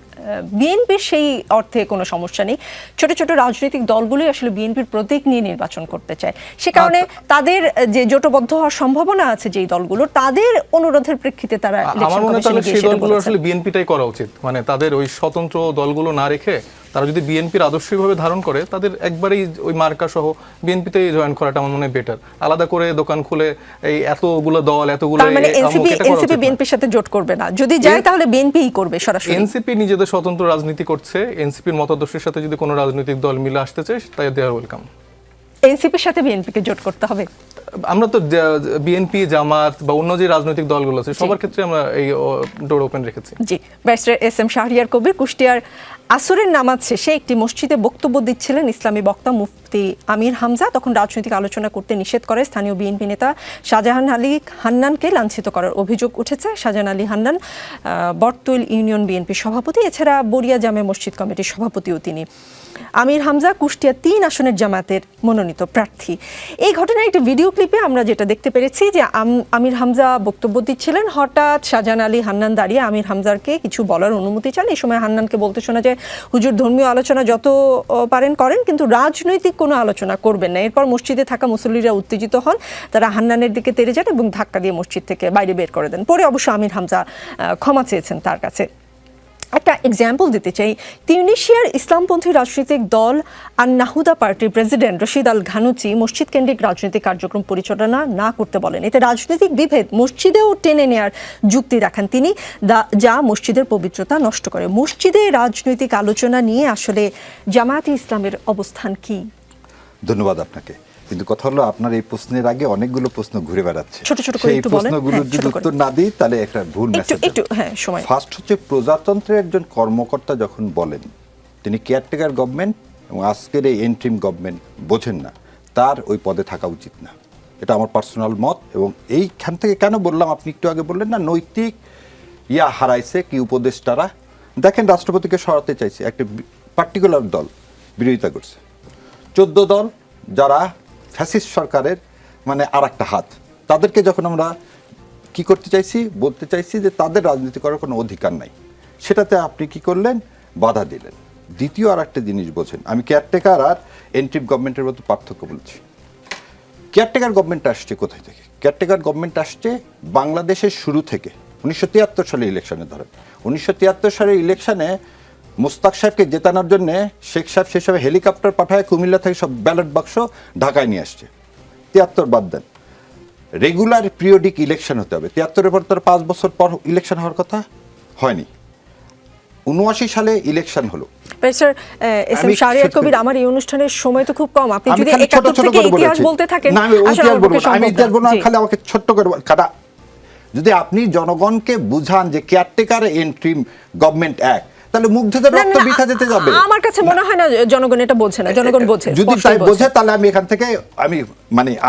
বিএনপির সেই অর্থে কোনো সমস্যা নেই, ছোট ছোট রাজনৈতিক দলগুলোই আসলে বিএনপির প্রতীক নিয়ে নির্বাচন করতে চায়, সে কারণে তাদের যে জোটবদ্ধ হওয়ার সম্ভাবনা আছে যেই দলগুলো, তাদের অনুরোধের প্রেক্ষিতে তারা আমার মনে হয় সেই দলগুলো আসলে বিএনপিটাই করা উচিত, মানে তাদের ওই স্বতন্ত্র দলগুলো না রেখে তারা যদি বিএনপির আদর্শভাবে ধারণ করে, তাদের একবারেই ওই মার্কা সহ বিএনপিতেই জয়েন করাটা আমার মনে হয় বেটার। আলাদা করে দোকান খুলে এই এতগুলো দল এতগুলো, মানে এনসিপি বিএনপির সাথে জোট করবে না, যদি যায় তাহলে বিএনপিই করবে সরাসরি। এনসিপি নিজেদের স্বতন্ত্র রাজনীতি করছে, এনসিপির মতাদর্শের সাথে যদি কোনো রাজনৈতিক দল মিলে আসতে চায় তাই দে আর ওয়েলকাম। এনসিপির সাথে বিএনপিকে জোট করতে হবে। আমরা তো বিএনপি, জামাত বা অন্য যে রাজনৈতিক দলগুলো আছে সবার ক্ষেত্রে আমরা এই ডোর ওপেন রেখেছি। জি, ব্যারিস্টার এস এম শাহরিয়ার কবির, কুষ্টিয়ার আসরের নামাজ শেষে একটি মসজিদে বক্তব্য দিচ্ছিলেন ইসলামী বক্তা মুফতি আমির হামজা। তখন রাজনৈতিক আলোচনা করতে নিষেধ করে স্থানীয় বিএনপি নেতা শাহজাহান আলী হান্নানকে লাঞ্ছিত করার অভিযোগ উঠেছে। শাহজাহান আলী হান্নান বটতৈল ইউনিয়ন বিএনপির সভাপতি, এছাড়া বরিয়া জামে মসজিদ কমিটির সভাপতিও তিনি। আমির হামজা কুষ্টিয়া 3 আসনের জামায়াতের মনোনীত প্রার্থী। এই ঘটনার একটি ভিডিও ক্লিপে আমরা যেটা দেখতে পেরেছি যে আমির হামজা বক্তব্য দিচ্ছিলেন, হঠাৎ শাহজাহান আলী হান্নান দাঁড়িয়ে আমির হামজাকে কিছু বলার অনুমতি চান। এই সময় হান্নানকে বলতে শোনা যায়, হুজুর ধর্মীয় আলোচনা যত পারেন করেন, কিন্তু রাজনৈতিক কোনো আলোচনা করবেন না। এরপর মসজিদে থাকা মুসল্লিরা উত্তেজিত হন, তারা হান্নানের দিকে তেড়ে যান এবং ধাক্কা দিয়ে মসজিদ থেকে বাইরে বের করে দেন। পরে অবশ্য আমির হামজা ক্ষমা চেয়েছেন তার কাছে। একটা এক্সাম্পল দিতে চাই, তিউনিশিয়ার ইসলামপন্থী রাজনৈতিক দল আন নাহুদা পার্টির প্রেসিডেন্ট রশিদ আল ঘানুচি মসজিদ কেন্দ্রিক রাজনৈতিক কার্যক্রম পরিচালনা না করতে বলেন। এতে রাজনৈতিক বিভেদ মসজিদেও টেনে নেয়ার যুক্তি দেখান তিনি, যা মসজিদের পবিত্রতা নষ্ট করে। মসজিদে রাজনৈতিক আলোচনা নিয়ে আসলে জামায়াতে ইসলামের অবস্থান কি? ধন্যবাদ আপনাকে। কিন্তু কথা হলো, আপনার এই প্রশ্নের আগে অনেকগুলো প্রশ্ন ঘুরে বেড়াচ্ছে, ছোট ছোট করে একটু বলেন। প্রশ্নগুলোর যদি উত্তর না দিই তাহলে একটা ভুল মেসেজ। ফার্স্ট হচ্ছে, প্রজাতন্ত্রের একজন কর্মকর্তা যখন বলেন তিনি কেয়ারটেকার গভর্নমেন্ট এবং আজকের এই এন্ট্রিম গভর্নমেন্ট বোঝেন না, তার ওই পদে থাকা উচিত না। এটা আমার পার্সোনাল মত। এবং এইখান থেকে কেন বললাম, আপনি একটু আগে বললেন না নৈতিক হারাইছে কি উপদেষ্টারা। দেখেন, রাষ্ট্রপতিকে সরাতে চাইছে একটা পার্টিকুলার দল, বিরোধিতা করছে 14 দল যারা ফ্যাসিস্ট সরকারের মানে আর একটা হাত, তাদেরকে যখন আমরা কি করতে চাইছি, বলতে চাইছি যে তাদের রাজনীতি করার কোনো অধিকার নাই, সেটাতে আপনি কি করলেন, বাধা দিলেন। দ্বিতীয় আর একটা জিনিস বোঝেন, আমি কেয়ারটেকার আর এন্ট্রিম গভর্নমেন্টের মধ্যে পার্থক্য বলছি। কেয়ারটেকার গভর্নমেন্ট আসছে কোথায় থেকে? কেয়ারটেকার গভর্নমেন্ট আসছে বাংলাদেশের শুরু থেকে। 1973 সালে ইলেকশনে ধরেন, 1973 সালের ইলেকশনে মোস্তাক সাহেবকে জেতানোর জন্য শেখ সাহেব সে সময় হেলিকপ্টার পাঠায় কুমিল্লা থেকে সব ব্যালট বাক্স ঢাকায় নিয়ে আসছে। 73 বাদ দেন, রেগুলার পিরিয়ডিক ইলেকশন হতে হবে। 73-এর পর তার 5 বছর পর ইলেকশন হওয়ার কথা হয়নি। 79 সালে ইলেকশন হলো। স্যার এস এম শাহরিয়ার কবির, আমার এই অনুষ্ঠানের সময় তো খুব কম, আপনি যদি 71 থেকে ইতিহাস বলতে থাকেন, আমি ইতিহাস বলবো না, খালি আমাকে ছোট্ট করে কাটা। যদি আপনি জনগণকে বুঝান যে কেয়ারটেকার এন্ট্রিম গভর্নমেন্ট অ্যাক্ট, তাহলে মুগ্ধদের রক্ত বৃথা যেতে যাবে। আমার কাছে মনে হয় না জনগণ এটা বোঝে না, জনগণ বোঝে। যদি তাই বোঝে তাহলে আমি এখান থেকে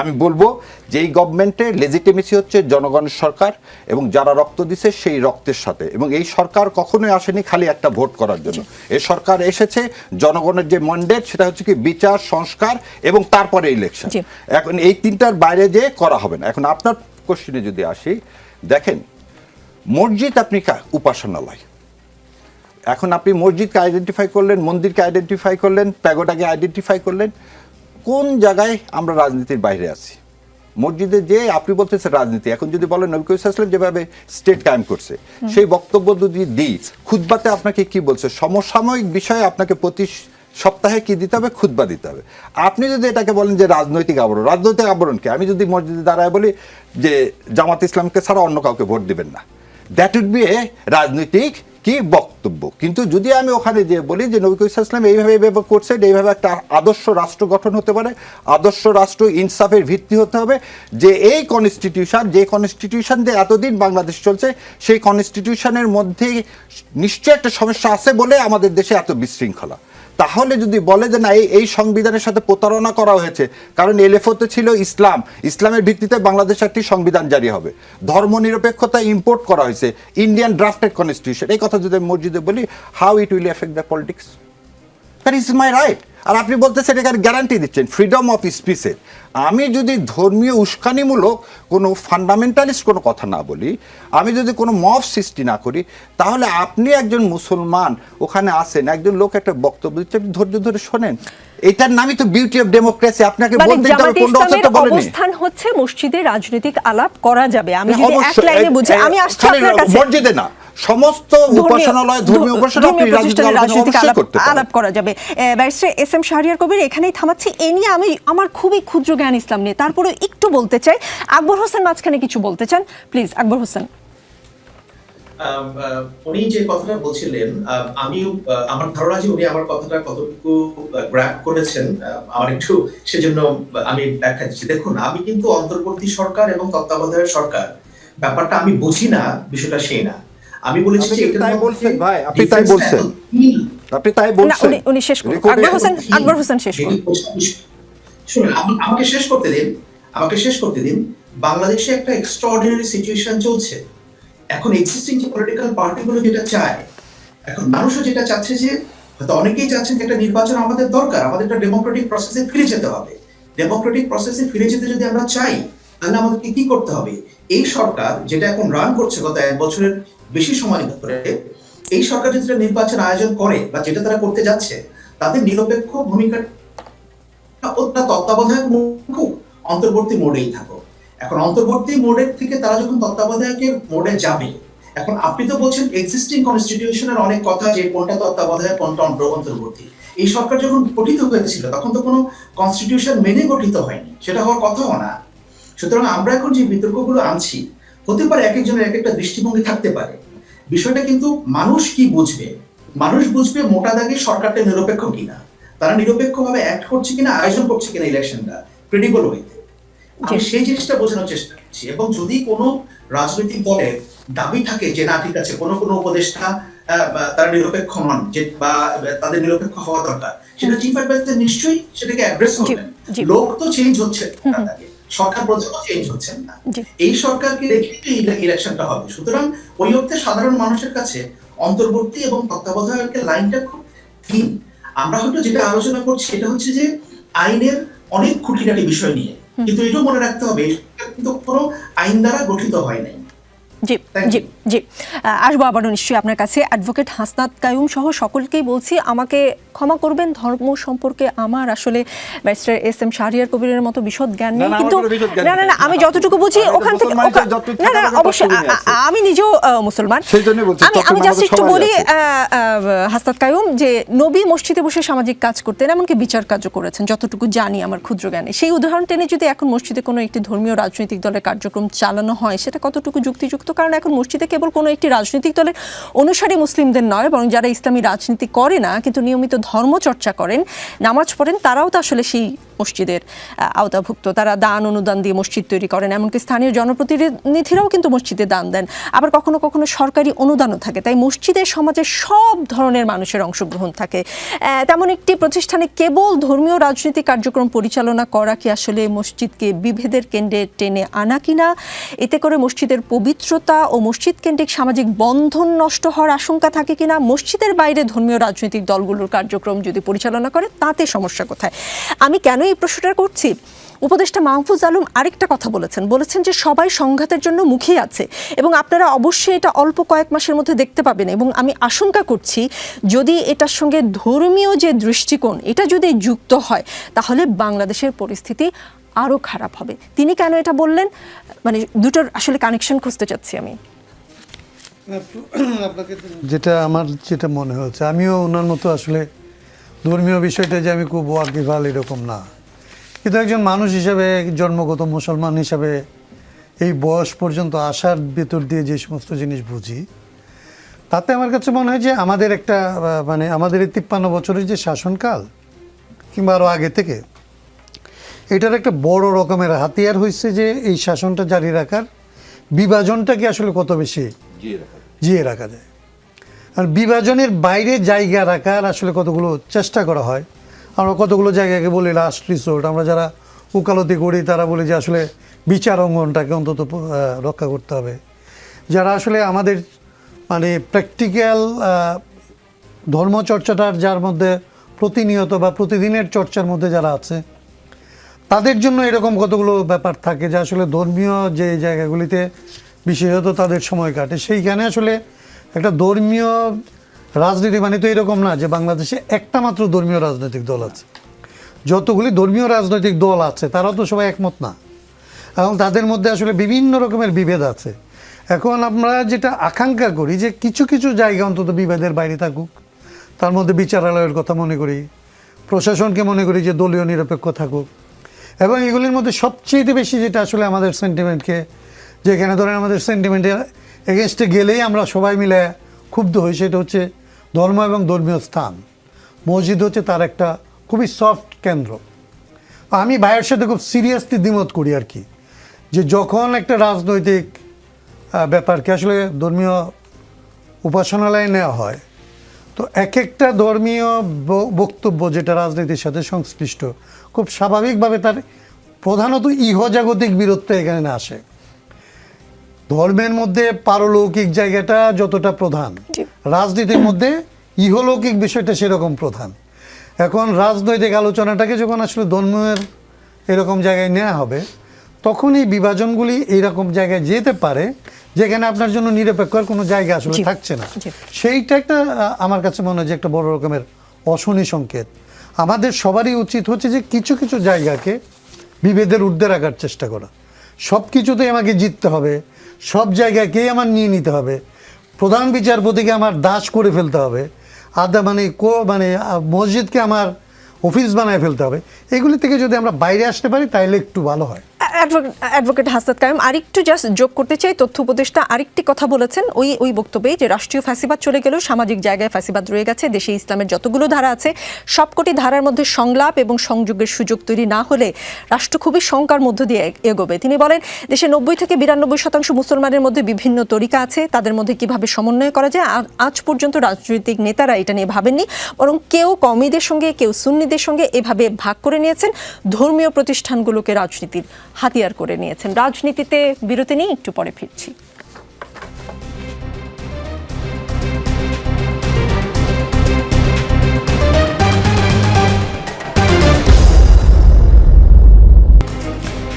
আমি বলবো যে এই গভর্নমেন্টের লেজিটিমেসি হচ্ছে জনগণের সরকার এবং যারা রক্ত দিছে সেই রক্তের সাথে। এবং এই সরকার কখনোই আসেনি খালি একটা ভোট করার জন্য। এই সরকার এসেছে জনগণের যে ম্যান্ডেট, সেটা হচ্ছে কি বিচার, সংস্কার এবং তারপরে ইলেকশন। এখন এই তিনটার বাইরে যে করা হবে না। এখন আপনার কোশ্চেনে যদি আসি, দেখেন মসজিদ আপনি উপাসনালয়, এখন আপনি মসজিদকে আইডেন্টিফাই করলেন, মন্দিরকে আইডেন্টিফাই করলেন, প্যাগোডাকে আইডেন্টিফাই করলেন, কোন জায়গায় আমরা রাজনীতির বাইরে আছি? মসজিদে যে আপনি বলতেছেন রাজনীতি, এখন যদি বলেন নবী করিম সাল্লাল্লাহু আলাইহি ওয়াসাল্লাম যেভাবে স্টেট কায়েম করছে, সেই বক্তব্য যদি দিই, খুতবাতে আপনাকে কি বলছে, সমসাময়িক বিষয়ে আপনাকে প্রতি সপ্তাহে কি দিতে হবে, খুতবা দিতে হবে। আপনি যদি এটাকে বলেন যে রাজনৈতিক আবরণ, রাজনৈতিক আবরণকে আমি যদি মসজিদে দাঁড়ায় বলি যে জামাত ইসলামকে ছাড়া অন্য কাউকে ভোট দিবেন না, দ্যাট উড বি এ রাজনৈতিক কি বক্তব্য। কিন্তু যদি আমি ওখানে যে বলি যে নবী করিম সাল্লাল্লাহু আলাইহি ওয়াসাল্লাম এইভাবে করছেন, এইভাবে একটা আদর্শ রাষ্ট্র গঠন হতে পারে, আদর্শ রাষ্ট্র ইনসাফের ভিত্তি হতে হবে, যে এই কনস্টিটিউশন দিয়ে এতদিন বাংলাদেশ চলছে, সেই কনস্টিটিউশনের মধ্যে নিশ্চয়ই একটা সমস্যা আছে বলে আমাদের দেশে এত বিশৃঙ্খলা। তাহলে যদি বলে যে না এই সংবিধানের সাথে প্রতারণা করা হয়েছে, কারণ এলএফওতে ছিল ইসলাম, ইসলামের ভিত্তিতে বাংলাদেশ একটি সংবিধান জারি হবে, ধর্মনিরপেক্ষতা ইম্পোর্ট করা হয়েছে, ইন্ডিয়ান ড্রাফটেড কনস্টিটিউশন, এই কথা যদি আমি মসজিদে বলি, how it will effect the politics? That is my right. আর আপনি বলতেছেন এখানে গ্যারান্টি দিচ্ছেন ফ্রিডম অফ স্পিচের। আমি যদি ধর্মীয় উস্কানিমূলক কোনো ফান্ডামেন্টালিস্ট কোনো কথা না বলি, আমি যদি কোনো মব সৃষ্টি না করি, তাহলে আপনি একজন মুসলমান ওখানে আসেন, একজন লোক একটা বক্তব্য দিচ্ছে, আপনি ধৈর্য ধরে শোনেন। এটার নামই তো বিউটি অফ ডেমোক্রেসি। আপনাকে বলতে হবে কোনটা হচ্ছে তো বলেনি। অবস্থান হচ্ছে মসজিদে রাজনৈতিক আলাপ করা যাবে। আমি যদি এক লাইনে বুঝি, আমি আসছি আপনার কাছে। মসজিদে না, সমস্ত উপাসনালয়, ধর্মীয় উপাসনা আপনি রাজনৈতিক আলাপ করা যাবে। ব্যারিস্টার এস এম শাহরিয়ার কবির, এখানেই থামাচ্ছি। এ নিয়ে আমি আমার খুবই ক্ষুদ্র জ্ঞান ইসলাম নিয়ে, তারপরে একটু বলতে চাই। আকবর হোসেন মাঝখানে কিছু বলতে চান, প্লিজ আকবর হোসেন। উনি যে কথাটা বলছিলেন, আমিও আমার ধারণা যে উনি আমার কথাটা কতটুকু গ্র্যাব করেছেন আমার একটু সেজন্য আমি ব্যাখ্যা দিচ্ছি। দেখুন, আমি কিন্তু অন্তর্বর্তী সরকার এবং তত্ত্বাবধায়ক সরকার ব্যাপারটা আমি বুঝি না, বিষয়টা সেই না। আমি বলেছি যে এটা তাই বলছেন ভাই, আপনি তাই বলছেন, আপনি তাই বলছেন। উনি শেষ করুন। আকবর হোসেন শেষ করুন। শুনুন, আমাকে শেষ করতে দিন। বাংলাদেশে একটা এক্সট্রাঅর্ডিনারি সিচুয়েশন চলছে এখন। এক্সিস্টিং যে পলিটিক্যাল পার্টিগুলো যেটা চায়, এখন মানুষও যেটা চাচ্ছে, যে হয়তো অনেকেই চাচ্ছেন যে একটা নির্বাচন আমাদের দরকার, আমাদের একটা ডেমোক্রেটিক প্রসেসে ফিরে যেতে হবে। ডেমোক্রেটিক প্রসেসে ফিরে যেতে যদি আমরা চাই, তাহলে আমাদেরকে কি করতে হবে? এই সরকার যেটা এখন রান করছে গত 1 বছরের বেশি সময় ধরে, এই সরকার যেটা নির্বাচন আয়োজন করে বা যেটা তারা করতে যাচ্ছে, তাদের নিরপেক্ষ ভূমিকা তত্ত্বাবধায়ক অন্তর্বর্তী মোডেই থাকো। এখন অন্তর্বর্তী মোডের থেকে তারা যখন তত্ত্বাবধায়কের মোডে যাবে, এখন আপনি তো বলছেন এক্সিস্টিং কনস্টিটিউশনের অনেক কথা, যে কোনটা তত্ত্বাবধায়ক কোনটা অন্তর্বর্তী। এই সরকার যখন গঠিত হয়েছিল তখন তো কোনো কনস্টিটিউশন মেনে গঠিত হয়নি, সেটা হওয়ার কথাও না। সুতরাং আমরা এখন যে বিতর্কগুলো আনছি, হতে পারে এক একজনের এক একটা দৃষ্টিভঙ্গি থাকতে পারে। বিষয়টা কিন্তু মানুষ কি বুঝবে? মানুষ বুঝবে মোটা দাগে সরকারটা নিরপেক্ষ কিনা, তারা নিরপেক্ষভাবে অ্যাক্ট করছে কিনা, আয়োজন করছে কিনা ইলেকশনটা ক্রেডিবল হইতে। আমি সেই জিনিসটা বোঝানোর চেষ্টা করছি। এবং যদি কোনো রাজনৈতিক দলের দাবি থাকে যে না ঠিক আছে, কোনো উপদেষ্টা তারা নিরপেক্ষ নন, যে বা তাদের নিরপেক্ষ হওয়া দরকার, সেটা চিফ অ্যাডভাইজার নিশ্চয়ই সেটাকে অ্যাড্রেস করবেন। জি। লোক তো চেঞ্জ হচ্ছে, সরকার প্রধানও চেঞ্জ হচ্ছেন না, এই সরকারকে রেখে ইলেকশনটা হবে। সুতরাং ওই অর্থে সাধারণ মানুষের কাছে অন্তর্বর্তী এবং তত্ত্বাবধায়কের লাইনটা খুব থিন। আমরা হয়তো যেটা আলোচনা করছি এটা হচ্ছে যে আইনের অনেক খুঁটিনাটি বিষয় নিয়ে, কিন্তু এটাও মনে রাখতে হবে কিন্তু কোনো আইন দ্বারা গঠিত হয় নাই। জি জি জি, আসবো আবারও নিশ্চয়ই আপনার কাছে। অ্যাডভোকেট হাসনাত কাইয়ুম সহ সকলকেই বলছি, আমাকে ক্ষমা করবেন, ধর্ম সম্পর্কে আমার আসলে ব্যারিস্টার এস এম শাহরিয়ার কবিরের মতো বিশদ জ্ঞান নেই, কিন্তু না আমি যতটুকু বুঝি ওখান থেকে না অবশ্যই আমি নিজেও মুসলমান, আমি জাস্ট একটু বলি হাসনাত কাইয়ুম যে নবী মসজিদে বসে সামাজিক কাজ করতেন, এমনকি বিচার কাজও করেছেন যতটুকু জানি আমার ক্ষুদ্র জ্ঞানে। সেই উদাহরণ টেনে যদি এখন মসজিদে কোনো একটি ধর্মীয় রাজনৈতিক দলের কার্যক্রম চালানো হয়, সেটা কতটুকু যুক্তিযুক্ত? কারণ এখন মসজিদে কেবল কোনো একটি রাজনৈতিক দলের অনুসারী মুসলিমদের নয়, বরং যারা ইসলামী রাজনীতি করে না কিন্তু নিয়মিত ধর্মচর্চা করেন, নামাজ পড়েন, তারাও তো আসলে সেই মসজিদের আওতাভুক্ত। তারা দান অনুদান দিয়ে মসজিদ তৈরি করেন, এমনকি স্থানীয় জনপ্রতিনিধিরাও কিন্তু মসজিদে দান দেন, আবার কখনো কখনো সরকারি অনুদানও থাকে। তাই মসজিদের সমাজের সব ধরনের মানুষের অংশগ্রহণ থাকে। তেমন একটি প্রতিষ্ঠানে কেবল ধর্মীয় রাজনৈতিক কার্যক্রম পরিচালনা করা কি আসলে মসজিদকে বিভেদের কেন্দ্রে টেনে আনা কিনা? এতে করে মসজিদের পবিত্রতা ও মসজিদ কেন্দ্রিক সামাজিক বন্ধন নষ্ট হওয়ার আশঙ্কা থাকে কিনা? মসজিদের বাইরে ধর্মীয় রাজনৈতিক দলগুলোর কার্যক্রম যদি পরিচালনা করে, তাতে সমস্যা কোথায়? আমি কেন এই প্রশ্নটা করছি, উপদেষ্টা মাহফুজ আলম আরেকটা কথা বলেছেন যে সবাই সংঘাতের জন্য মুখিয়ে আছে এবং আপনারা অবশ্যই এটা অল্প কয়েক মাসের মধ্যে দেখতে পাবেন, এবং আমি আশঙ্কা করছি যদি এটার সঙ্গে ধর্মীয় যে দৃষ্টিকোণ এটা যদি যুক্ত হয় তাহলে বাংলাদেশের পরিস্থিতি আরও খারাপ হবে। তিনি কেন এটা বললেন, মানে দুটোর আসলে কানেকশন খুঁজতে চাচ্ছি আমি। আমার যেটা মনে হচ্ছে, আমিও ওনার মতো আসলে ধর্মীয় বিষয়টা যে আমি খুব ওয়াকিবহাল এরকম না, কিন্তু একজন মানুষ হিসাবে, জন্মগত মুসলমান হিসাবে এই বয়স পর্যন্ত আসার ভেতর দিয়ে যে সমস্ত জিনিস বুঝি, তাতে আমার কাছে মনে হয় যে আমাদের একটা মানে আমাদের এই 53 বছরের যে শাসনকাল কিংবা আরও আগে থেকে, এটার একটা বড় রকমের হাতিয়ার হয়েছে যে এই শাসনটা জারি রাখার, বিভাজনটাকে আসলে কত বেশি জিয়ে রাখা যায়, আর বিভাজনের বাইরে জায়গা রাখার আসলে কতগুলো চেষ্টা করা হয়। আমরা কতগুলো জায়গাকে বলি লাস্ট রিসোর্ট, আমরা যারা উকালতি করি তারা বলি যে আসলে বিচার অঙ্গনটাকে অন্তত রক্ষা করতে হবে। যারা আসলে আমাদের মানে প্র্যাকটিক্যাল ধর্মচর্চাটার যার মধ্যে প্রতিনিয়ত বা প্রতিদিনের চর্চার মধ্যে যারা আছে, তাদের জন্য এরকম কতগুলো ব্যাপার থাকে যে আসলে ধর্মীয় যে জায়গাগুলিতে বিশেষত তাদের সময় কাটে, সেইখানে আসলে একটা ধর্মীয় রাজনীতি মানে তো এরকম না যে বাংলাদেশে একটা মাত্র ধর্মীয় রাজনৈতিক দল আছে। যতগুলি ধর্মীয় রাজনৈতিক দল আছে তারাও তো সবাই একমত না, এবং তাদের মধ্যে আসলে বিভিন্ন রকমের বিভেদ আছে। এখন আমরা যেটা আকাঙ্ক্ষা করি যে কিছু কিছু জায়গা অন্তত বিভেদের বাইরে থাকুক, তার মধ্যে বিচারালয়ের কথা মনে করি, প্রশাসনকে মনে করি যে দলীয় নিরপেক্ষ থাকুক, এবং এগুলির মধ্যে সবচেয়ে বেশি যেটা আসলে আমাদের সেন্টিমেন্টকে, যেখানে ধরেন আমাদের সেন্টিমেন্টের এগেনস্টে গেলেই আমরা সবাই মিলে ক্ষুব্ধ হই, সেটা হচ্ছে ধর্ম এবং ধর্মীয় স্থান। মসজিদ হচ্ছে তার একটা খুবই সফট কেন্দ্র। আমি ভাইয়ের সাথে খুব সিরিয়াসলি দ্বিমত করি আর কি, যে যখন একটা রাজনৈতিক ব্যাপারকে আসলে ধর্মীয় উপাসনালয়ে নেওয়া হয়, তো এক একটা ধর্মীয় বক্তব্য যেটা রাজনীতির সাথে সংশ্লিষ্ট, খুব স্বাভাবিকভাবে তার প্রধানত ইহজাগতিক বীরত্ব এখানে আসে। ধর্মের মধ্যে পারলৌকিক জায়গাটা যতটা প্রধান, রাজনীতির মধ্যে ইহলৌকিক বিষয়টা সেরকম প্রধান। এখন রাজনৈতিক আলোচনাটাকে যখন আসলে ধর্মের এরকম জায়গায় নেওয়া হবে, তখন এই বিভাজনগুলি এইরকম জায়গায় যেতে পারে যেখানে আপনার জন্য নিরপেক্ষর কোনো জায়গা আসলে থাকছে না। সেইটা একটা আমার কাছে মনে হয় যে একটা বড় রকমের অশনি সংকেত। আমাদের সবারই উচিত হচ্ছে যে কিছু কিছু জায়গাকে বিভেদের ঊর্ধ্বে রাখার চেষ্টা করা। সব কিছুতেই আমাকে জিততে হবে, সব জায়গাকেই আমার নিয়ে নিতে হবে, প্রধান বিচারপতিকে আমার দাস করে ফেলতে হবে, মানে মসজিদকে আমার অফিস বানায় ফেলতে হবে, এগুলি থেকে যদি আমরা বাইরে আসতে পারি তাহলে একটু ভালো হয়। অ্যাডভোকেট হাসনাত কায়েম আরেকটু জাস্ট যোগ করতে চাই, তথ্য উপদেষ্টা আরেকটি কথা বলেছেন ওই বক্তব্যে যে রাষ্ট্রীয় ফ্যাসিবাদ চলে গেলেও সামাজিক জায়গায় ফ্যাসিবাদ রয়ে গেছে, দেশে ইসলামের যতগুলো ধারা আছে সবকটি ধারার মধ্যে সংলাপ এবং সংযোগের সুযোগ তৈরি না হলে রাষ্ট্র খুবই শঙ্কার মধ্য দিয়ে এগোবে। তিনি বলেন দেশে 90 থেকে 92% মুসলমানের মধ্যে বিভিন্ন তরিকা আছে, তাদের মধ্যে কিভাবে সমন্বয় করা যায় আজ পর্যন্ত রাজনৈতিক নেতারা এটা নিয়ে ভাবেননি, বরং কেউ কওমিদের সঙ্গে কেউ সুন্নিদের সঙ্গে এভাবে ভাগ করে নিয়েছেন, ধর্মীয় প্রতিষ্ঠানগুলোকে রাজনীতির হাতিয়ার করে নিয়েছেন। রাজনীতিতে বিরতি নিয়ে একটু পরে ফিরছি।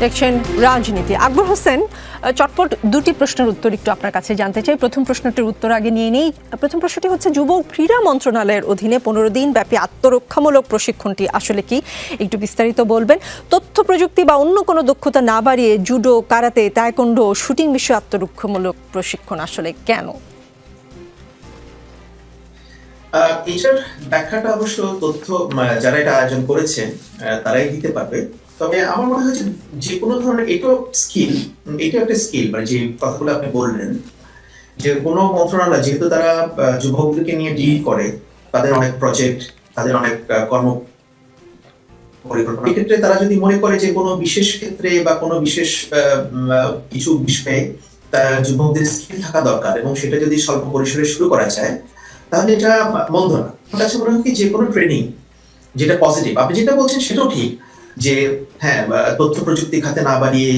দেখছেন রাজনীতি। আকবর হোসেন, চটপট দুটি প্রশ্নের উত্তর একটু আপনার কাছে জানতে চাই। প্রথম প্রশ্নটির উত্তর আগে নিয়ে নেই। প্রথম প্রশ্নটি হচ্ছে যুব ক্রীড়া মন্ত্রণালয়ের অধীনে 15 দিন ব্যাপী আত্মরক্ষামূলক প্রশিক্ষণটি আসলে কি, একটু বিস্তারিত বলবেন। তথ্য প্রযুক্তি বা অন্য কোনো দক্ষতা না বাড়িয়ে জুডো, কারাতে, তায়কোন্ডো, শুটিং বিষয়ে আত্মরক্ষামূলক প্রশিক্ষণ আসলে কেন? এটার ব্যাখ্যাটা অবশ্য তথ্য যারা এটা আয়োজন করেছেন তারাই দিতে পারবে। তবে আমার মনে হয় যে কোনো ধরনের এটা একটা স্কিল, মানে যে কথাগুলো আপনি বললেন যে কোনো মন্ত্রণালয় যেহেতু তারা যুবকদেরকে নিয়ে ডিল করে, তাদের অনেক প্রজেক্ট, তাদের অনেক কর্ম পরিকল্পনা, এক্ষেত্রে তারা যদি মনে করে যে কোনো বিশেষ ক্ষেত্রে বা কোনো বিশেষ কিছু বিষয়ে যুবকদের স্কিল থাকা দরকার এবং সেটা যদি স্বল্প পরিসরে শুরু করা যায় তাহলে এটা মন্দ না। আমার কাছে মনে হয় কি যে কোনো ট্রেনিং যেটা পজিটিভ, আপনি যেটা বলছেন সেটাও ঠিক যে হ্যাঁ তথ্য প্রযুক্তি খাতে না বাড়িয়ে,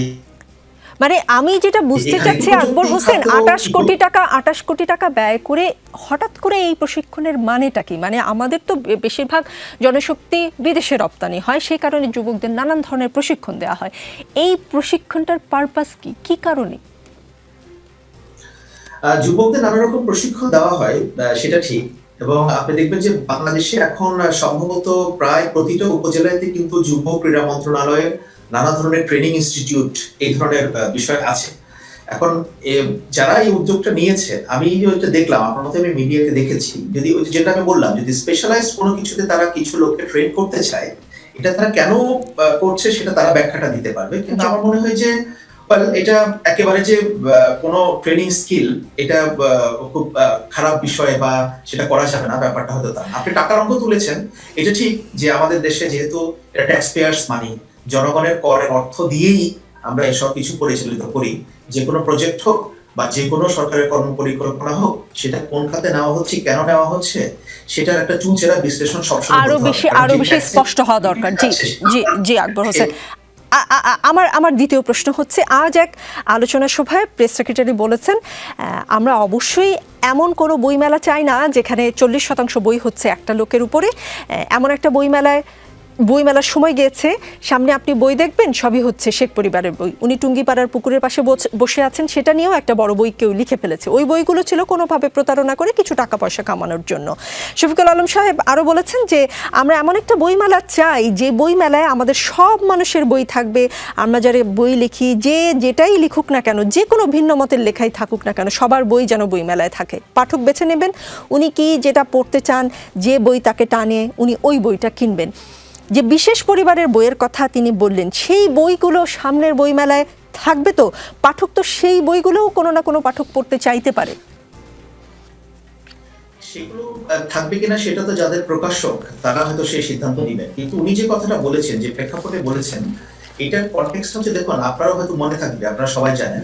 মানে আমি যেটা বুঝতে চাচ্ছি আকবর হোসেন, 28 কোটি টাকা ব্যয় করে হঠাৎ করে এই প্রশিক্ষণের মানেটা কি? মানে আমাদের তো বেশিরভাগ জনশক্তি বিদেশে রপ্তানি হয়, সেই কারণে যুবকদের নানান ধরনের প্রশিক্ষণ দেওয়া হয়। এই প্রশিক্ষণটার পারপাস কি, কি কারণে? যুবকদের নানা রকম প্রশিক্ষণ দেওয়া হয় সেটা ঠিক, এবং আপনি দেখবেন যে বাংলাদেশে এখন সম্ভবত প্রায় প্রতিটা উপজেলাতে কিন্তু যুব ক্রীড়া মন্ত্রণালয়ের নানা ধরনের ট্রেনিং ইনস্টিটিউট এই ধরনের বিষয় আছে। এখন যারা এই উদ্যোগটা নিয়েছে, আমি ওইটা দেখলাম, আপনার মতে আমি মিডিয়াতে দেখেছি, যদি যেটা আমি বললাম যদি স্পেশালাইজড কোনো কিছুতে তারা কিছু লোককে ট্রেন করতে চায়, এটা তারা কেন করছে সেটা তারা ব্যাখ্যাটা দিতে পারবে। কিন্তু আমার মনে হয় যে এটা একেবারে যে কোনো ট্রেনিং স্কিল এটা খুব খারাপ বিষয় বা সেটা করা যাবে না, ব্যাপারটা হয়তো তা। আপনি টাকার অঙ্ক তুলেছেন, এটা ঠিক যে আমাদের দেশে যেহেতু এটা ট্যাক্স পেয়ার্স মানি, জনগণের করের অর্থ দিয়েই আমরা এসব কিছু পরিচালিত করি, যে কোনো প্রজেক্ট হোক বা যে কোনো সরকারের কর্ম পরিকল্পনা হোক, সেটা কোন খাতে নেওয়া হচ্ছে, কেন নেওয়া হচ্ছে, সেটার একটা চুনচেরা বিশ্লেষণ সবসময় আরো বেশি স্পষ্ট হওয়া দরকার। জি জি জি আকবর হোসেন, আমার দ্বিতীয় প্রশ্ন হচ্ছে, আজ এক আলোচনা সভায় প্রেস সেক্রেটারি বলেছেন আমরা অবশ্যই এমন কোনো বইমেলা চাই না যেখানে 40% বই হচ্ছে একটা লোকের উপরে। এমন একটা বইমেলার সময় গিয়েছে, সামনে আপনি বই দেখবেন সবই হচ্ছে শেখ পরিবারের বই। উনি টুঙ্গিপাড়ার পুকুরের পাশে বসে আছেন, সেটা নিয়েও একটা বড় বই কেউ লিখে ফেলেছে। ওই বইগুলো ছিল কোনোভাবে প্রতারণা করে কিছু টাকা পয়সা কামানোর জন্য। শফিকুল আলম সাহেব আরও বলেছেন যে আমরা এমন একটা বইমেলা চাই যে বইমেলায় আমাদের সব মানুষের বই থাকবে, আমরা যারা বই লিখি, যেটাই লিখুক না কেন, যে কোনো ভিন্ন মতের লেখাই থাকুক না কেন, সবার বই যেন বইমেলায় থাকে। পাঠক বেছে নেবেন উনি কি যেটা পড়তে চান, যে বই তাকে টানে উনি ওই বইটা কিনবেন। যে বিশেষ পরিবারের বইয়ের কথা তিনি বললেন, সেই বইগুলো সামনের বইমেলায় থাকবে, তো পাঠক তো সেই বইগুলোও কোনো না কোনো পাঠক পড়তে চাইতে পারে। সেগুলো থাকবে কিনা সেটা তো যাদের প্রকাশক তারা হয়তো সেই সিদ্ধান্ত নেবেন। কিন্তু উনি যে কথাটা বলেছেন, যে প্রেক্ষাপটে বলেছেন, এটার কনটেক্সট হচ্ছে, দেখুন আপনারাও হয়তো মনে থাকবে, আপনারা সবাই জানেন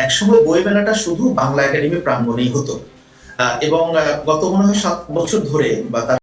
একসময় বই মেলাটা শুধু বাংলা একাডেমি প্রাঙ্গণেই হতো, এবং গত মনে হয় 7 বছর ধরে বা